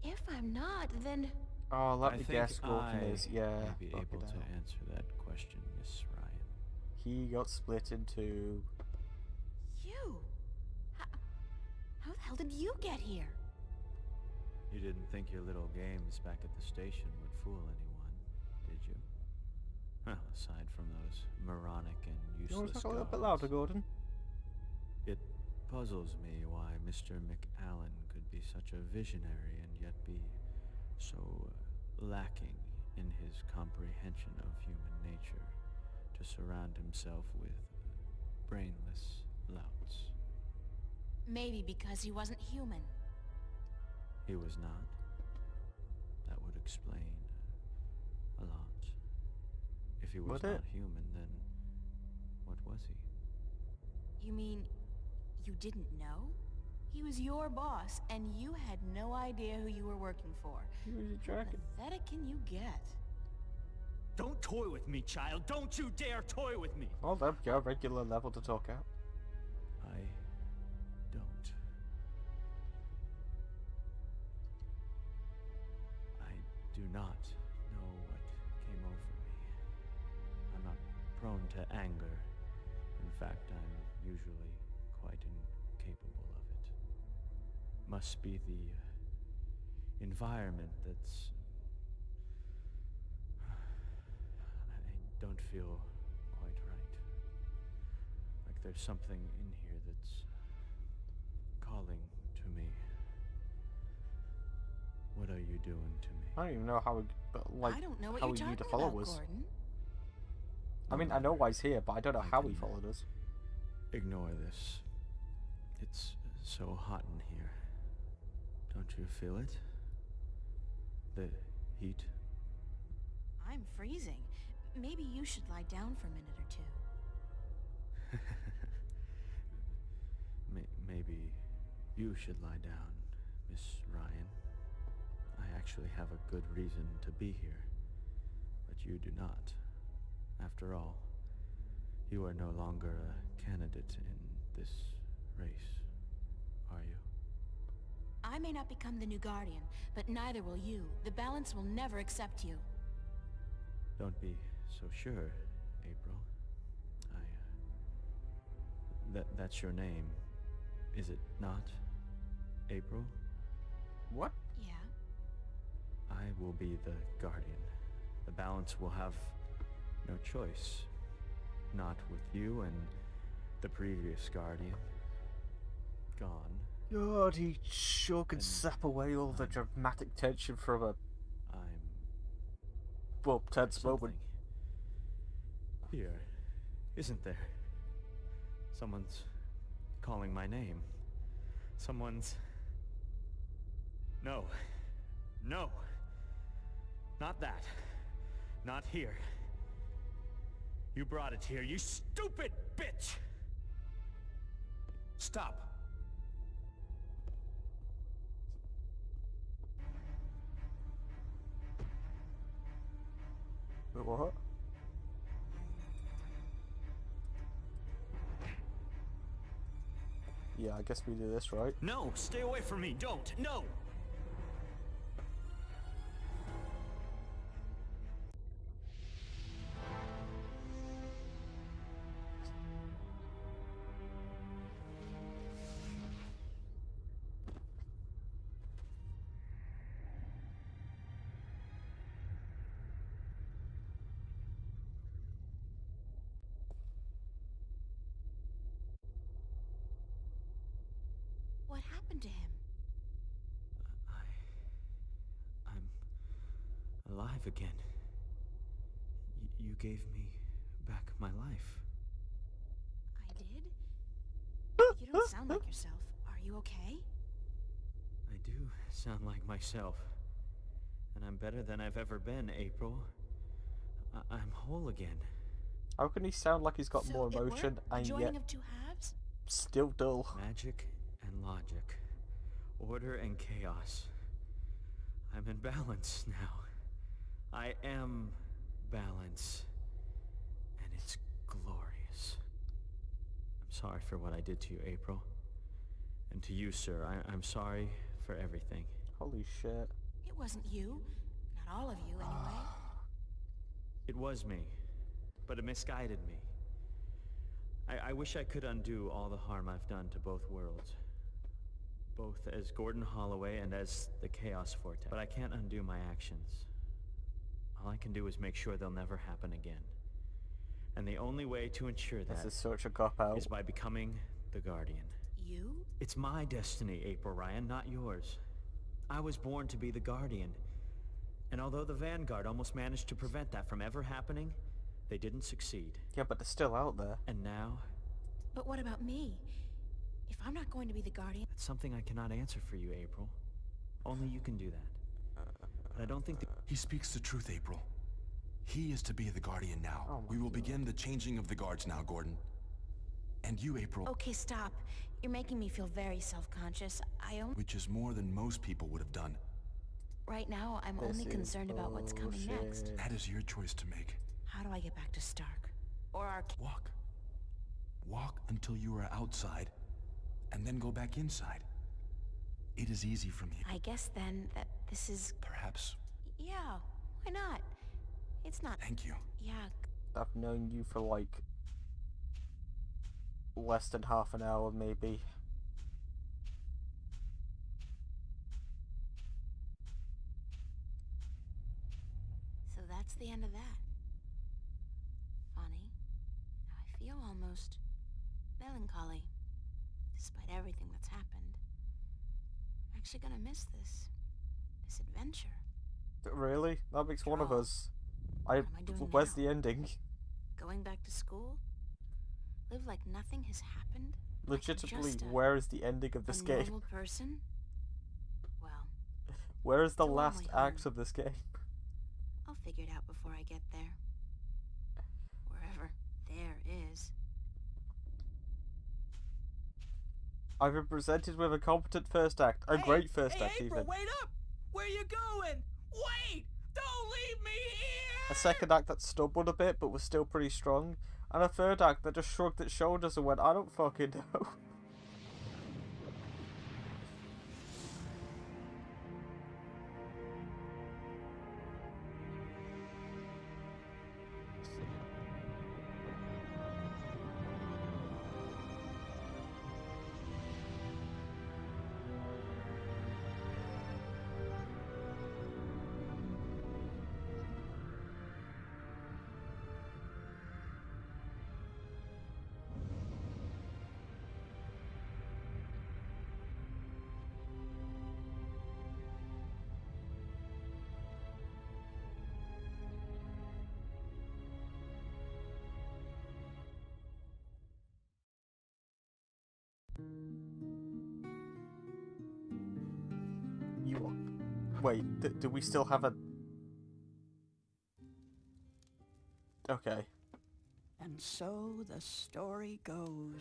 If I'm not, then... Oh, let I me think guess, Gorton I is, yeah. may be able to answer that question, Miss Ryan. He got split into... You? How the hell did you get here? You didn't think your little games back at the station would fool anyone, did you? Well, aside from those moronic and You want useless to talk a little bit gods, louder, Gordon? It puzzles me why Mr. McAllen could be such a visionary and yet be so lacking in his comprehension of human nature to surround himself with brainless louts. Maybe because he wasn't human. He was not. That would explain a lot. If he was Would it? not human, then what was he? You mean you didn't know? He was your boss, and you had no idea who you were working for. He was a How dragon. pathetic can you get? Don't toy with me, child. Don't you dare toy with me. Hold up, you have a regular level to talk at. I don't. I do not know what came over me. I'm not prone to anger. In fact, I'm usually quite incapable of it. Must be the environment that's... I don't feel quite right. Like there's something in here that's calling to me. What are you doing to me? I don't even know how, like, I don't know what how you're he knew to talking follow about, us. Gordon. I mean, I know why he's here, but I don't know how he followed us. Ignore this. It's so hot in here. Don't you feel it? The heat? I'm freezing. Maybe you should lie down for a minute or two. Maybe you should lie down, Miss Ryan. I actually have a good reason to be here, but you do not. After all, you are no longer a candidate in this race, are you? I may not become the new Guardian, but neither will you. The balance will never accept you. Don't be so sure, April. That's your name, is it not, April? What? Yeah. I will be the Guardian. The balance will have no choice. Not with you and the previous Guardian. Gone. God, he sure could sap away all the dramatic tension from a... well, tense moment. Here, isn't there? Someone's calling my name. Someone's... No. No. Not that. Not here. You brought it here, you stupid bitch! Stop. What? Yeah, I guess we do this, right? No, stay away from me, don't, no! What happened to him? I'm alive again. You gave me back my life. I did? You don't sound like yourself. Are you okay? I do sound like myself. And I'm better than I've ever been, April. I'm whole again. How can he sound like he's got So more it emotion worked? and Joining yet of two halves? still dull? Magic and logic. Order and chaos. I'm in balance now. I am balance. And it's glorious. I'm sorry for what I did to you, April. And to you, sir, I'm sorry for everything. Holy shit. It wasn't you. Not all of you, anyway. It was me, but it misguided me. I wish I could undo all the harm I've done to both worlds. Both as Gordon Holloway and as the Chaos Vortex. But I can't undo my actions. All I can do is make sure they'll never happen again. And the only way to ensure that This is such a cop-out. is by becoming the Guardian. You? It's my destiny, April Ryan, not yours. I was born to be the Guardian. And although the Vanguard almost managed to prevent that from ever happening, they didn't succeed. Yeah, but they're still out there. And now... But what about me? If I'm not going to be the Guardian... That's something I cannot answer for you, April. Only you can do that. But I don't think that... He speaks the truth, April. He is to be the Guardian now. Oh We will begin the changing of the guards now, Gordon. And you, April... Okay, stop. You're making me feel very self-conscious. Which is more than most people would have done. Right now, I'm only concerned about what's coming next. That is your choice to make. How do I get back to Stark? Or our... Walk. Walk until you are outside, and then go back inside. It is easy from here. I guess then that this is... Perhaps. Yeah, why not? It's not... Thank you. Yeah. I've known you for like... less than half an hour, maybe. So that's the end of that. Funny. I feel almost melancholy, despite everything that's happened. I'm actually gonna miss this adventure. Really? That makes one of us. What am I doing Where's now? the ending? Going back to school? Live like nothing has happened? Legitimately, just where is the ending of this a game? normal person? Well, Where is the it's a long last way act home. of this game? I'll figure it out before I get there. Wherever there is. I've been presented with a competent first act. A great first act, April, even. wait up! Where you going? Wait! Don't leave me here! A second act that stumbled a bit, but was still pretty strong. And a third act that just shrugged its shoulders and went, I don't fucking know. Wait, do we still have a... Okay. And so the story goes.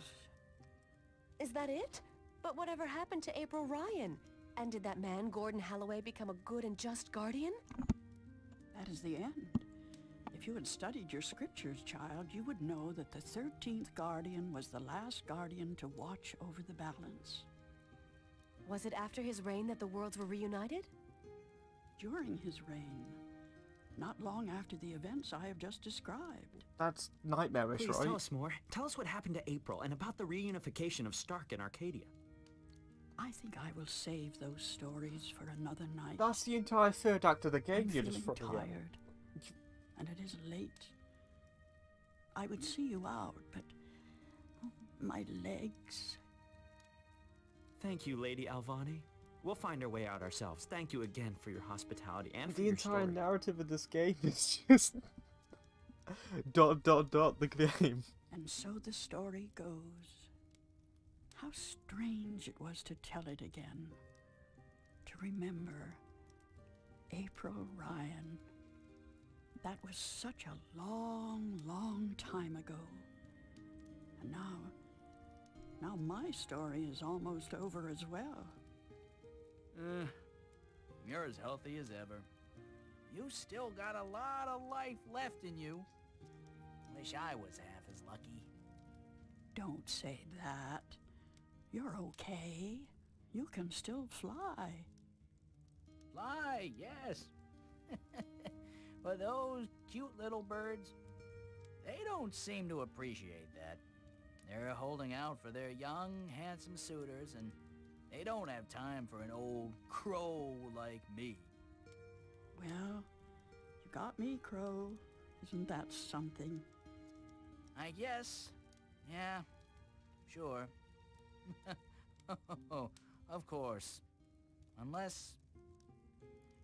Is that it? But whatever happened to April Ryan? And did that man, Gordon Holloway, become a good and just guardian? That is the end. If you had studied your scriptures, child, you would know that the 13th guardian was the last guardian to watch over the balance. Was it after his reign that the worlds were reunited? During his reign. Not long after the events I have just described. That's nightmarish, Please right? tell us more. Tell us what happened to April and about the reunification of Stark and Arcadia. I think I will save those stories for another night. That's the entire third act of the game I'm you're just feeling fucking tired, and it is late. I would see you out, but my legs. Thank you, Lady Alvani. We'll find our way out ourselves. Thank you again for your hospitality and for The your entire story. narrative of this game is just... ... the game. And so the story goes. How strange it was to tell it again. To remember April Ryan. That was such a long, long time ago. And now my story is almost over as well. You're as healthy as ever. You still got a lot of life left in you. Wish I was half as lucky. Don't say that. You're okay. You can still fly. Fly, yes. But those cute little birds, they don't seem to appreciate that. They're holding out for their young, handsome suitors, and they don't have time for an old crow like me. Well, you got me, Crow. Isn't that something? I guess. Yeah, sure. Of course. Unless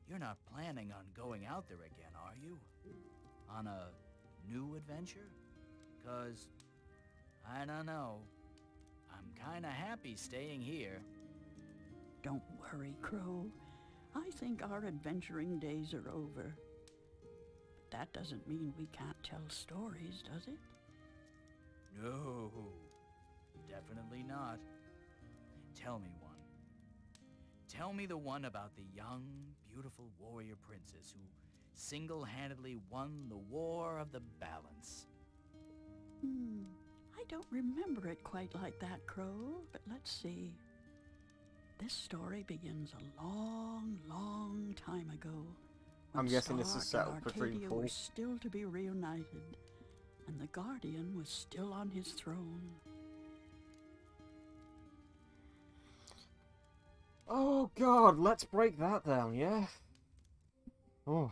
you're not planning on going out there again, are you? On a new adventure? 'Cause, I don't know. I'm kinda happy staying here. Don't worry, Crow. I think our adventuring days are over. But that doesn't mean we can't tell stories, does it? No, definitely not. Tell me one. Tell me the one about the young, beautiful warrior princess who single-handedly won the War of the Balance. I don't remember it quite like that, Crow, but let's see. This story begins a long, long time ago. I'm guessing this is Stark set and up between Arcadia Paul. were still to be reunited, and the Guardian was still on his throne. Oh god, let's break that down, yeah? Oh.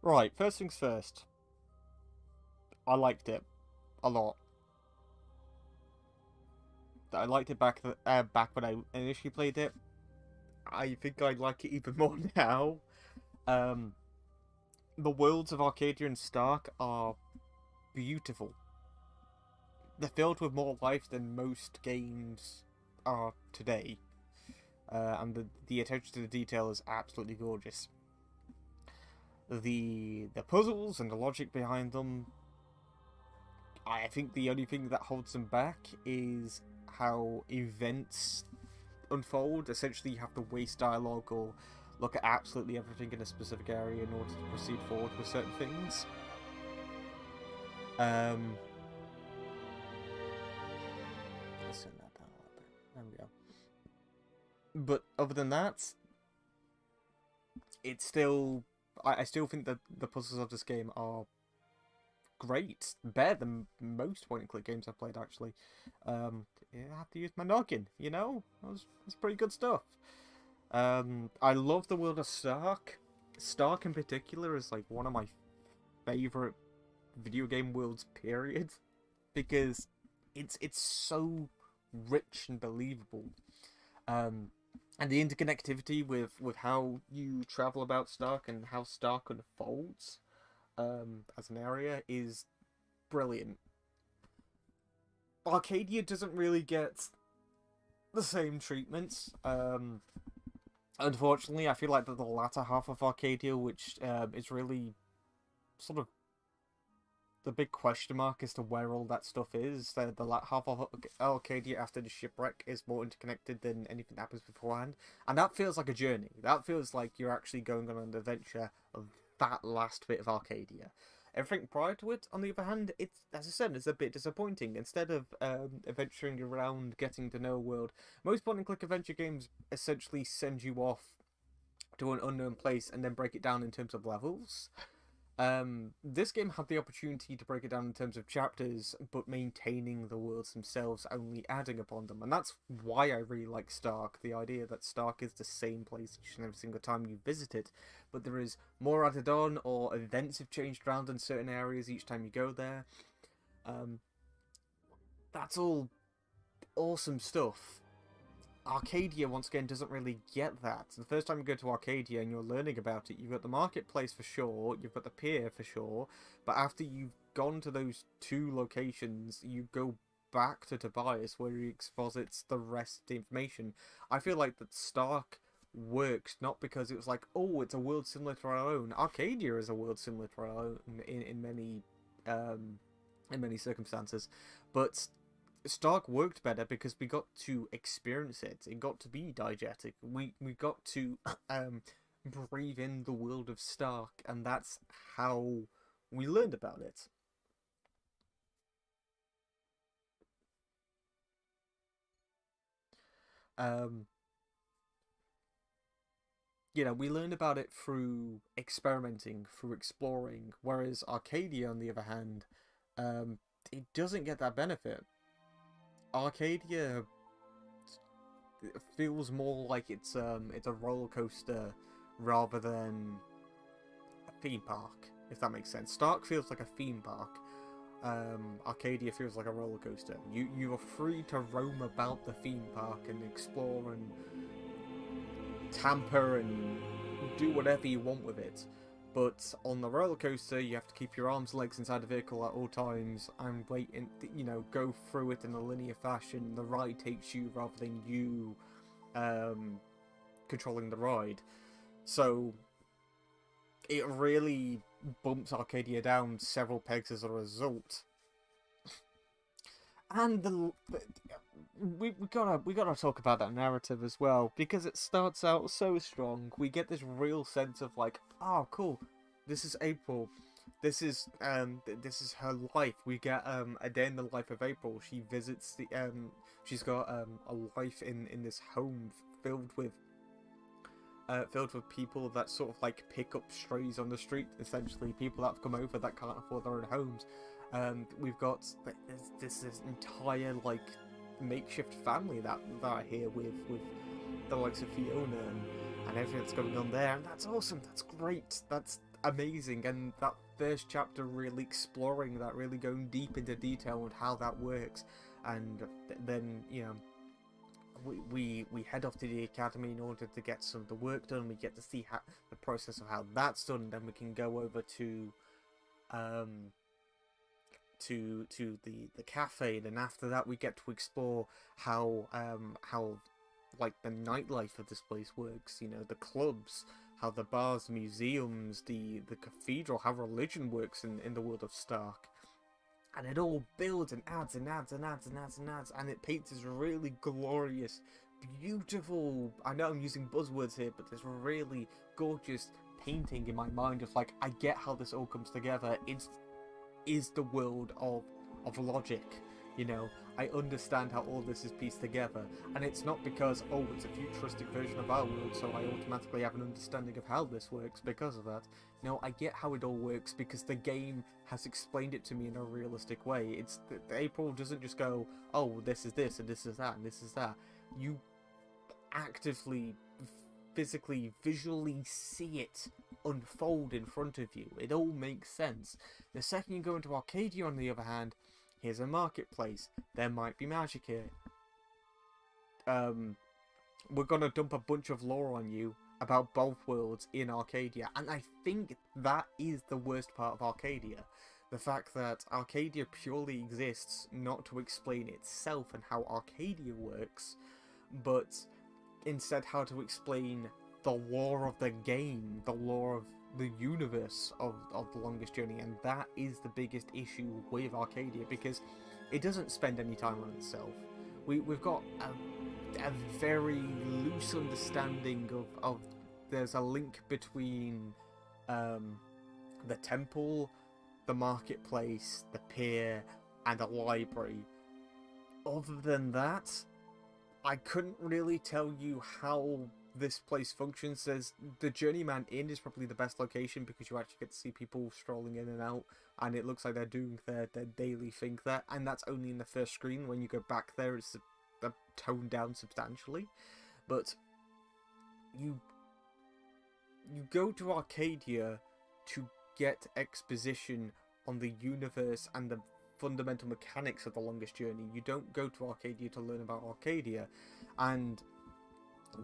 Right, first things first. I liked it a lot. I liked it back when I initially played it. I think I like it even more now. The worlds of Arcadia and Stark are beautiful. They're filled with more life than most games are today. And the attention to the detail is absolutely gorgeous. The puzzles and the logic behind them, I think the only thing that holds them back is how events unfold. Essentially, you have to waste dialogue or look at absolutely everything in a specific area in order to proceed forward with certain things. Let's turn that down a little bit. There we go. But other than that, it's still... I still think that the puzzles of this game are great. Better than most point-and-click games I've played, actually. I have to use my noggin, you know? That's pretty good stuff. I love the world of Stark. Stark in particular is like one of my favourite video game worlds, period. Because it's so rich and believable. And the interconnectivity with how you travel about Stark and how Stark unfolds as an area is brilliant. Arcadia doesn't really get the same treatments. Unfortunately, I feel like that the latter half of Arcadia, which is really sort of the big question mark as to where all that stuff is. The latter half of Arcadia after the shipwreck is more interconnected than anything that happens beforehand. And that feels like a journey. That feels like you're actually going on an adventure of that last bit of Arcadia. Everything prior to it, on the other hand, it's, as I said, it's a bit disappointing. Instead of adventuring around, getting to know a world, most point-and-click adventure games essentially send you off to an unknown place and then break it down in terms of levels. This game had the opportunity to break it down in terms of chapters, but maintaining the worlds themselves, only adding upon them. And that's why I really like Stark, the idea that Stark is the same place each and every single time you visit it, but there is more added on, or events have changed around in certain areas each time you go there. That's all awesome stuff. Arcadia, once again, doesn't really get that. The first time you go to Arcadia and you're learning about it, you've got the marketplace for sure, you've got the pier for sure, but after you've gone to those two locations, you go back to Tobias where he exposits the rest of the information. I feel like that Stark works not because it was like, oh, it's a world similar to our own. Arcadia is a world similar to our own in many circumstances, but Stark worked better because we got to experience it. It got to be diegetic. We got to breathe in the world of Stark, and that's how we learned about it. You know, we learned about it through experimenting, through exploring, whereas Arcadia, on the other hand, it doesn't get that benefit. Arcadia feels more like it's a roller coaster rather than a theme park, if that makes sense. Stark feels like a theme park. Arcadia feels like a roller coaster. You are free to roam about the theme park and explore and tamper and do whatever you want with it. But on the roller coaster, you have to keep your arms and legs inside the vehicle at all times and wait and, you know, go through it in a linear fashion. The ride takes you rather than you controlling the ride. So it really bumps Arcadia down several pegs as a result. And we gotta talk about that narrative as well, because it starts out so strong. We get this real sense of like, oh cool, this is April, this is her life. We get a day in the life of April. She visits the she's got a life in this home filled with people that sort of like pick up strays on the street, essentially people that have come over that can't afford their own homes. We've got this entire like makeshift family that are here with the likes of Fiona and everything that's going on there, and that's awesome. That's great. That's amazing. And that first chapter really exploring that, really going deep into detail on how that works, and then we head off to the academy in order to get some of the work done. We get to see how the process of how that's done, and then we can go over to the cafe, and then after that we get to explore how like the nightlife of this place works, the clubs, how the bars, museums, the cathedral, how religion works in the world of Stark. And it all builds and adds and adds and adds and adds and adds, and it paints this really glorious, beautiful, I know I'm using buzzwords here, but this really gorgeous painting in my mind of like, I get how this all comes together. It is the world of logic, I understand how all this is pieced together, and it's not because, oh, it's a futuristic version of our world, so I automatically have an understanding of how this works because of that. No, I get how it all works because the game has explained it to me in a realistic way. It's April doesn't just go, oh, this is this, and this is that, and this is that. You actively, physically, visually see it unfold in front of you. It all makes sense. The second you go into Arcadia, on the other hand, here's a marketplace. There might be magic here. We're gonna dump a bunch of lore on you about both worlds in Arcadia, and I think that is the worst part of Arcadia. The fact that Arcadia purely exists not to explain itself and how Arcadia works, but instead how to explain the lore of the game, the lore of the universe of The Longest Journey, and that is the biggest issue with Arcadia, because it doesn't spend any time on itself. We've got a very loose understanding of there's a link between the temple, the marketplace, the pier, and a library. Other than that, I couldn't really tell you how this place functions. The Journeyman Inn is probably the best location because you actually get to see people strolling in and out, and it looks like they're doing their daily thing there, and that's only in the first screen. When you go back there, it's toned down substantially. But you go to Arcadia to get exposition on the universe and the fundamental mechanics of The Longest Journey. You don't go to Arcadia to learn about Arcadia, and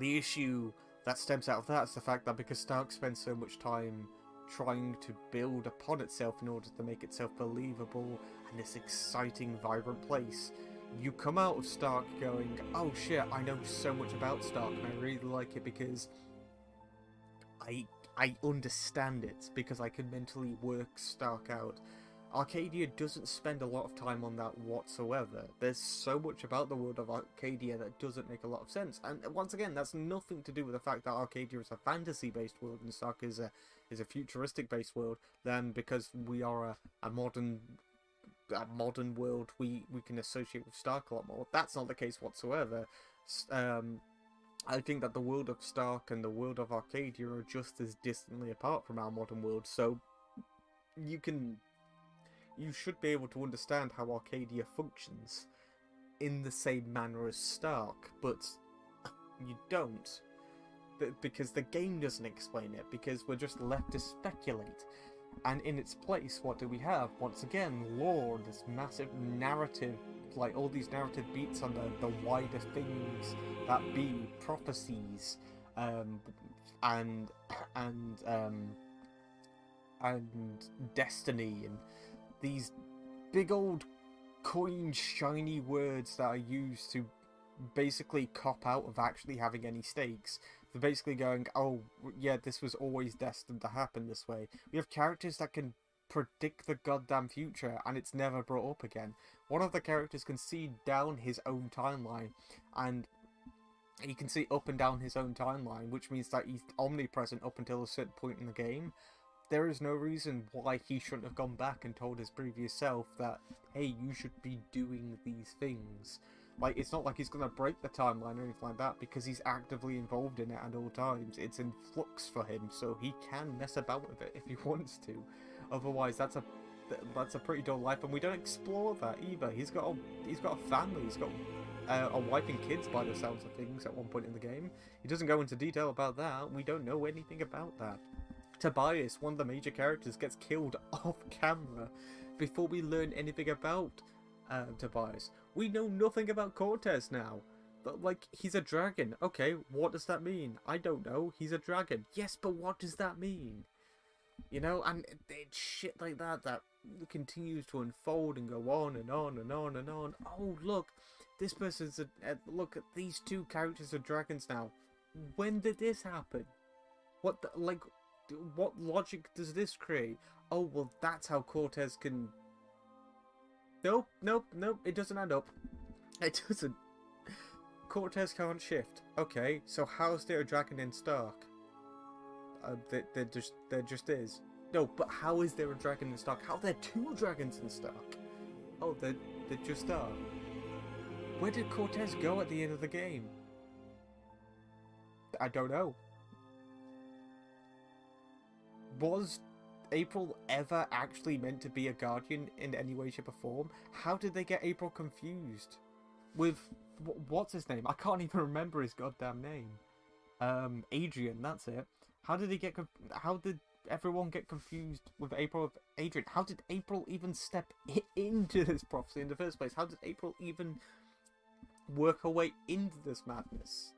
the issue that stems out of that is the fact that because Stark spends so much time trying to build upon itself in order to make itself believable and this exciting, vibrant place, you come out of Stark going, oh shit, I know so much about Stark and I really like it because I understand it, because I can mentally work Stark out. Arcadia doesn't spend a lot of time on that whatsoever. There's so much about the world of Arcadia that doesn't make a lot of sense. And once again, that's nothing to do with the fact that Arcadia is a fantasy-based world and Stark is a futuristic-based world. Then because we are a modern world, we can associate with Stark a lot more. That's not the case whatsoever. I think that the world of Stark and the world of Arcadia are just as distantly apart from our modern world. So you should be able to understand how Arcadia functions in the same manner as Stark, but you don't. Because the game doesn't explain it, because we're just left to speculate. And in its place, what do we have? Once again, lore, this massive narrative, like all these narrative beats on the wider things that be prophecies, and destiny, and these big old coined shiny words that are used to basically cop out of actually having any stakes. They're basically going, oh yeah, this was always destined to happen this way. We have characters that can predict the goddamn future and it's never brought up again. One of the characters can see down his own timeline, and he can see up and down his own timeline, which means that he's omnipresent up until a certain point in the game. There is no reason why he shouldn't have gone back and told his previous self that, hey, you should be doing these things. Like, it's not like he's gonna break the timeline or anything like that, because he's actively involved in it at all times. It's in flux for him, so he can mess about with it if he wants to. Otherwise, that's a pretty dull life, and we don't explore that either. He's got a family, he's got are wiping kids by the sounds of things at one point in the game. He doesn't go into detail about that. We don't know anything about that. Tobias, one of the major characters, gets killed off camera before we learn anything about Tobias. We know nothing about Cortez now. But, like, he's a dragon. Okay, what does that mean? I don't know. He's a dragon. Yes, but what does that mean? You know, and it's shit like that that continues to unfold and go on and on and on and on. Oh, look, this person's look, these two characters are dragons now. When did this happen? What logic does this create? Oh, well, that's how Cortez can... Nope, it doesn't add up. It doesn't. Cortez can't shift. Okay, so how's there a dragon in Stark? There just is. No, but how is there a dragon in Stark? How are there two dragons in Stark? Oh, there just are. Where did Cortez go at the end of the game? I don't know. Was April ever actually meant to be a guardian in any way, shape or form? How did they get April confused with what's his name? I can't even remember his goddamn name. Adrian, that's it. How did everyone get confused with April with Adrian? How did April even step into this prophecy in the first place? How did April even work her way into this madness?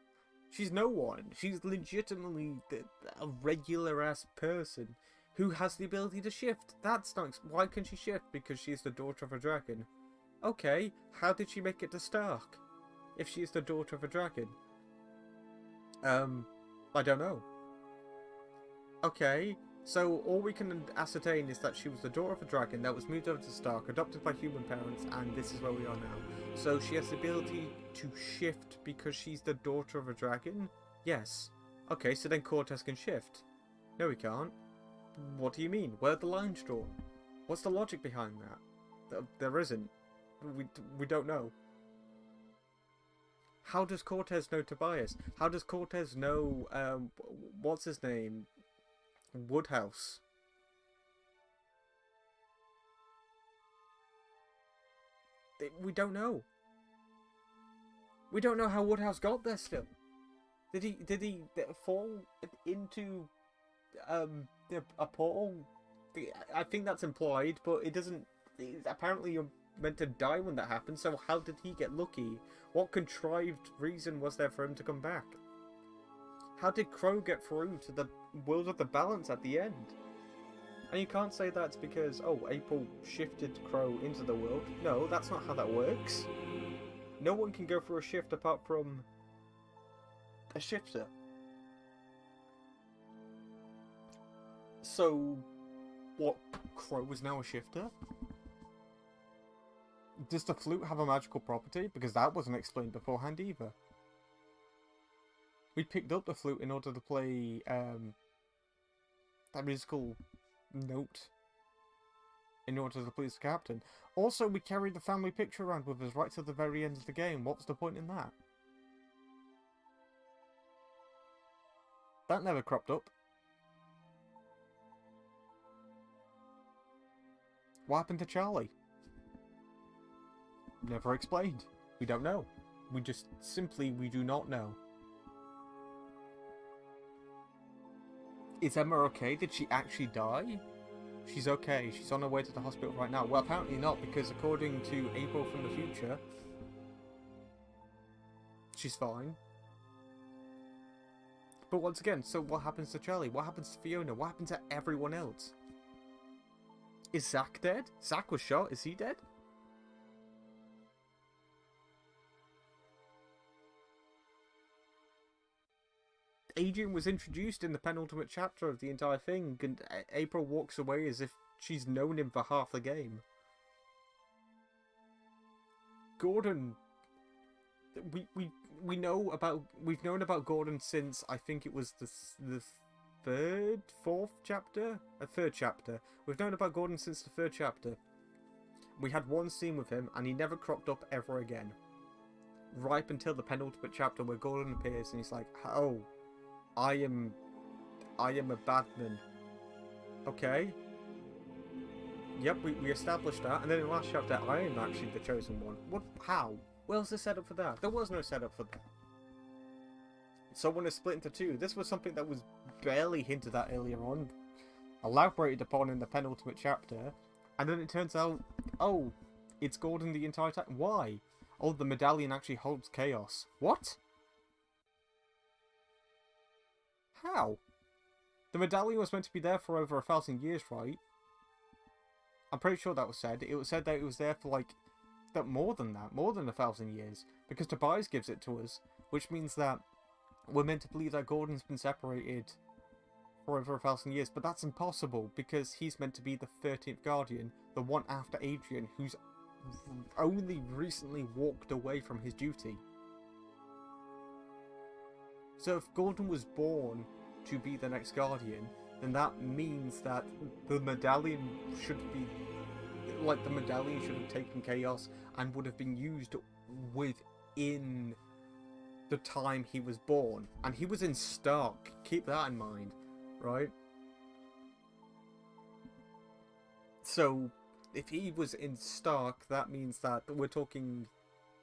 She's no one. She's legitimately a regular-ass person who has the ability to shift. That's not... Why can she shift? Because she's the daughter of a dragon. Okay, how did she make it to Stark? If she's the daughter of a dragon? I don't know. Okay, so all we can ascertain is that she was the daughter of a dragon that was moved over to Stark, adopted by human parents, and this is where we are now. So she has the ability to shift because she's the daughter of a dragon? Yes. Okay, so then Cortez can shift. No, he can't. What do you mean? Where are the lines drawn? What's the logic behind that? There isn't. We don't know. How does Cortez know Tobias? How does Cortez know, what's his name? Woodhouse. We don't know. We don't know how Woodhouse got there still. Did he fall into a portal? I think that's implied, but it doesn't... Apparently you're meant to die when that happens, so how did he get lucky? What contrived reason was there for him to come back? How did Crow get through to the World of the Balance at the end? And you can't say that's because, oh, April shifted Crow into the world. No, that's not how that works. No one can go through a shift apart from a shifter. So, what, Crow is now a shifter? Does the flute have a magical property? Because that wasn't explained beforehand either. We picked up the flute in order to play that musical note in order to please the captain. Also, we carried the family picture around with us right to the very end of the game. What was the point in that? That never cropped up. What happened to Charlie? Never explained. We don't know. We just simply, we do not know. Is Emma okay? Did she actually die? She's okay. She's on her way to the hospital right now. Well, apparently not, because according to April from the future, she's fine. But once again, so what happens to Charlie? What happens to Fiona? What happens to everyone else? Is Zach dead? Zach was shot. Is he dead? Adrian was introduced in the penultimate chapter of the entire thing, and April walks away as if she's known him for half the game. Gordon, we've known about Gordon since I think it was the third chapter. We've known about Gordon since the third chapter. We had one scene with him, and he never cropped up ever again. Right up until the penultimate chapter where Gordon appears, and he's like, "Oh, I am a badman." Okay. Yep, we established that, and then in the last chapter, I am actually the chosen one. What? How? Where's the setup for that? There was no setup for that. Someone is split into two. This was something that was barely hinted at earlier on, elaborated upon in the penultimate chapter, and then it turns out, oh, it's Gordon the entire time. Why? Oh, the medallion actually holds chaos. What? How? The medallion was meant to be there for over 1,000 years, right? I'm pretty sure that was said. It was said that it was there for like, more than 1,000 years, because Tobias gives it to us, which means that we're meant to believe that Gordon's been separated for over 1,000 years, but that's impossible, because he's meant to be the 13th Guardian, the one after Adrian, who's only recently walked away from his duty. So if Gordon was born to be the next Guardian, then that means that the medallion should be, like, the medallion should have taken chaos and would have been used within the time he was born. And he was in Stark, keep that in mind, right? So, if he was in Stark, that means that we're talking...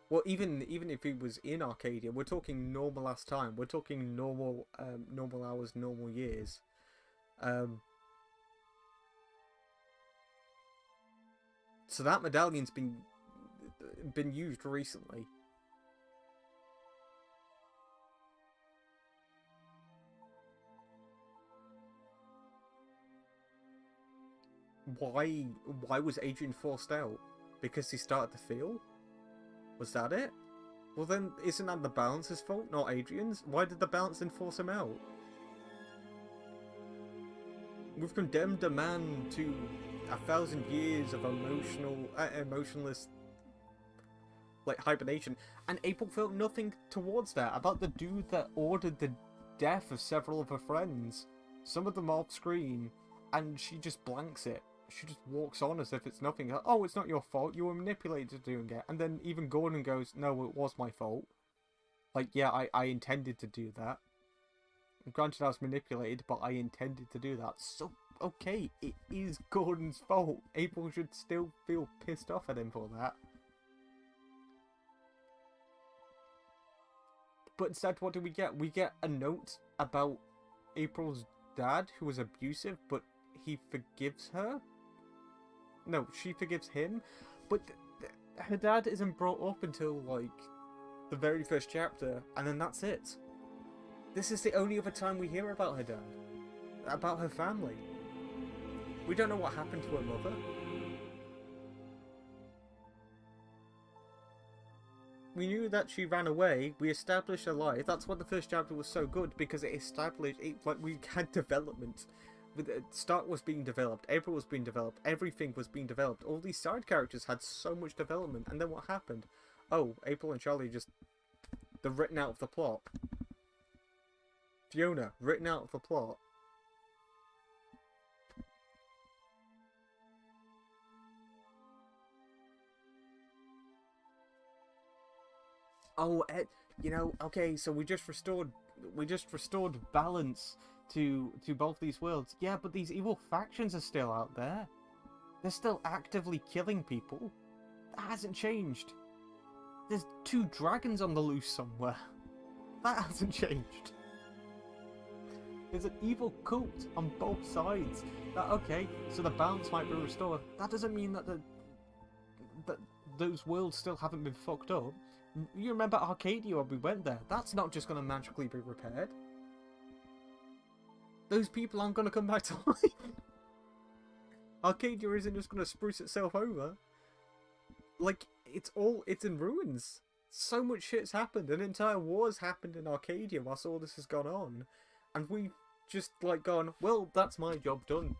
Well, even if he was in Arcadia, we're talking normal ass time. We're talking normal hours, normal years. So that medallion's been used recently. Why was Adrian forced out? Because he started to feel? Was that it? Well then, isn't that the Balance's fault, not Adrian's? Why did the Balance then force him out? We've condemned a man to 1,000 years of emotionless, like, hibernation, and April felt nothing towards that. About the dude that ordered the death of several of her friends, some of them off screen, and she just blanks it. She just walks on as if it's nothing. Oh, it's not your fault. You were manipulated to doing it. And then even Gordon goes, no, it was my fault. Like, yeah, I intended to do that. Granted, I was manipulated, but I intended to do that. So, okay, it is Gordon's fault. April should still feel pissed off at him for that. But instead, what do we get? We get a note about April's dad, who was abusive, but he forgives her? No, she forgives him? But her dad isn't brought up until, like, the very first chapter, and then that's it. This is the only other time we hear about her dad. About her family. We don't know what happened to her mother. We knew that she ran away. We established her life. That's why the first chapter was so good, because it established, like, we had development. Stark was being developed, April was being developed, everything was being developed. All these side characters had so much development, and then what happened? Oh, April and Charlie just... they're written out of the plot. Fiona, written out of the plot. Oh, you know, okay, so we just restored balance to both these worlds. Yeah, but these evil factions are still out there. They're still actively killing people. That hasn't changed. There's 2 dragons on the loose somewhere. That hasn't changed. There's an evil cult on both sides. Okay, so the balance might be restored. That doesn't mean that that those worlds still haven't been fucked up. You remember Arcadia when we went there? That's not just going to magically be repaired. Those people aren't going to come back to life. Arcadia isn't just going to spruce itself over. Like, it's in ruins. So much shit's happened. An entire war's happened in Arcadia whilst all this has gone on. And we've just, like, gone, well, that's my job done.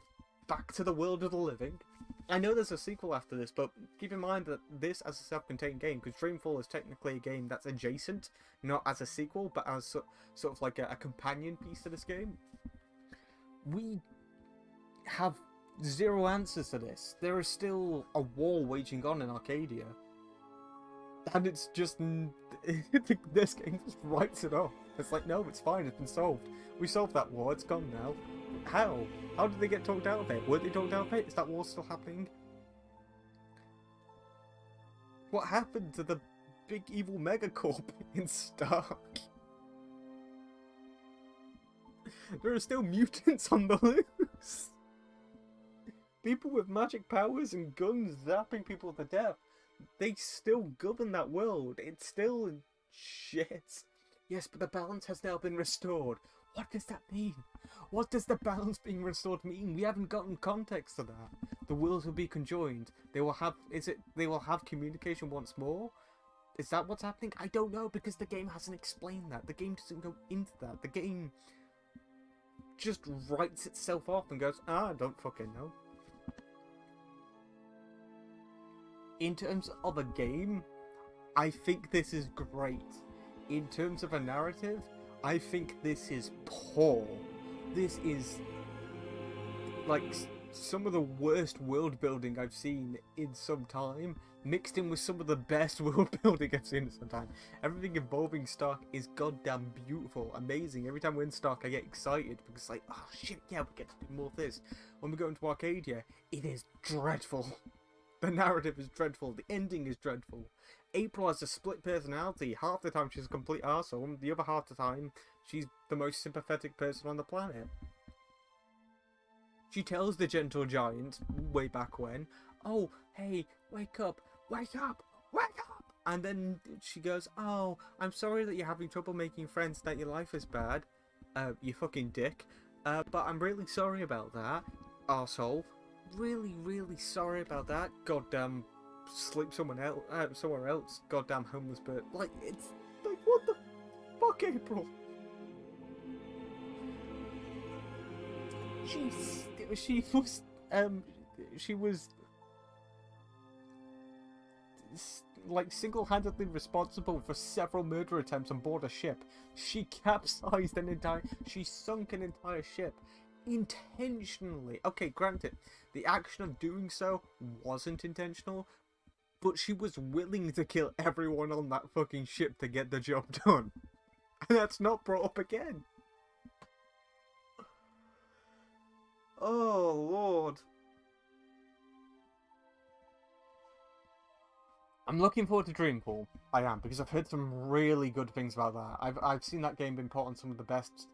Back to the world of the living. I know there's a sequel after this, but keep in mind that this as a self-contained game, because Dreamfall is technically a game that's adjacent, not as a sequel, but as sort of like a companion piece to this game. We have 0 answers to this. There is still a war waging on in Arcadia. And it's just... this game just writes it off. It's like, no, it's fine, it's been solved. We solved that war, it's gone now. How? How did they get talked out of it? Were they talked out of it? Is that war still happening? What happened to the big evil megacorp in Stark. There are still mutants on the loose. People with magic powers and guns zapping people to death. They still govern that world. It's still shit. Yes, but the balance has now been restored. What does that mean? What does the balance being restored mean? We haven't gotten context to that. The worlds will be conjoined. They will have they will have communication once more? Is that what's happening? I don't know, because the game hasn't explained that. The game doesn't go into that. The game just writes itself off and goes, I don't fucking know. In terms of a game, I think this is great. In terms of a narrative, I think this is poor. This is like some of the worst world building I've seen in some time, mixed in with some of the best world building I've seen in some time. Everything involving Stark is goddamn beautiful, amazing. Every time we're in Stark, I get excited because, like, oh shit, yeah, we get to do more of this. When we go into Arcadia, it is dreadful. The narrative is dreadful. The ending is dreadful. April has a split personality. Half the time she's a complete arsehole. The other half the time she's the most sympathetic person on the planet. She tells the gentle giant way back when, oh, hey, wake up, wake up, wake up. And then she goes, oh, I'm sorry that you're having trouble making friends, that your life is bad. You fucking dick. But I'm really sorry about that, arsehole. Really, really sorry about that. Goddamn, sleep somewhere else. Goddamn homeless bird. Like, it's like, what the fuck, April? She was like single-handedly responsible for several murder attempts on board a ship. She capsized she sunk an entire ship. Intentionally. Okay, granted, the action of doing so wasn't intentional, but she was willing to kill everyone on that fucking ship to get the job done. And that's not brought up again. Oh, Lord. I'm looking forward to Dreampool. I am, because I've heard some really good things about that. I've seen that game been put on some of the best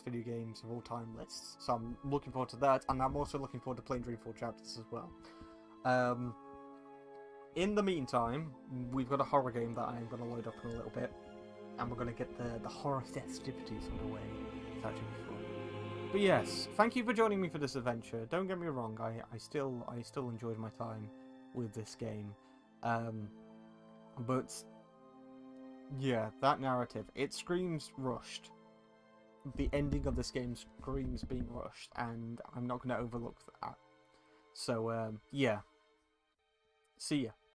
video games of all time lists. So I'm looking forward to that, and I'm also looking forward to playing Dreampool chapters as well. In the meantime, we've got a horror game that I'm going to load up in a little bit, and we're going to get the horror festivities underway. It's actually fun. But yes, thank you for joining me for this adventure. Don't get me wrong, I still enjoyed my time with this game. But yeah, that narrative, it screams rushed. The ending of this game screams being rushed, and I'm not going to overlook that. So yeah, see ya.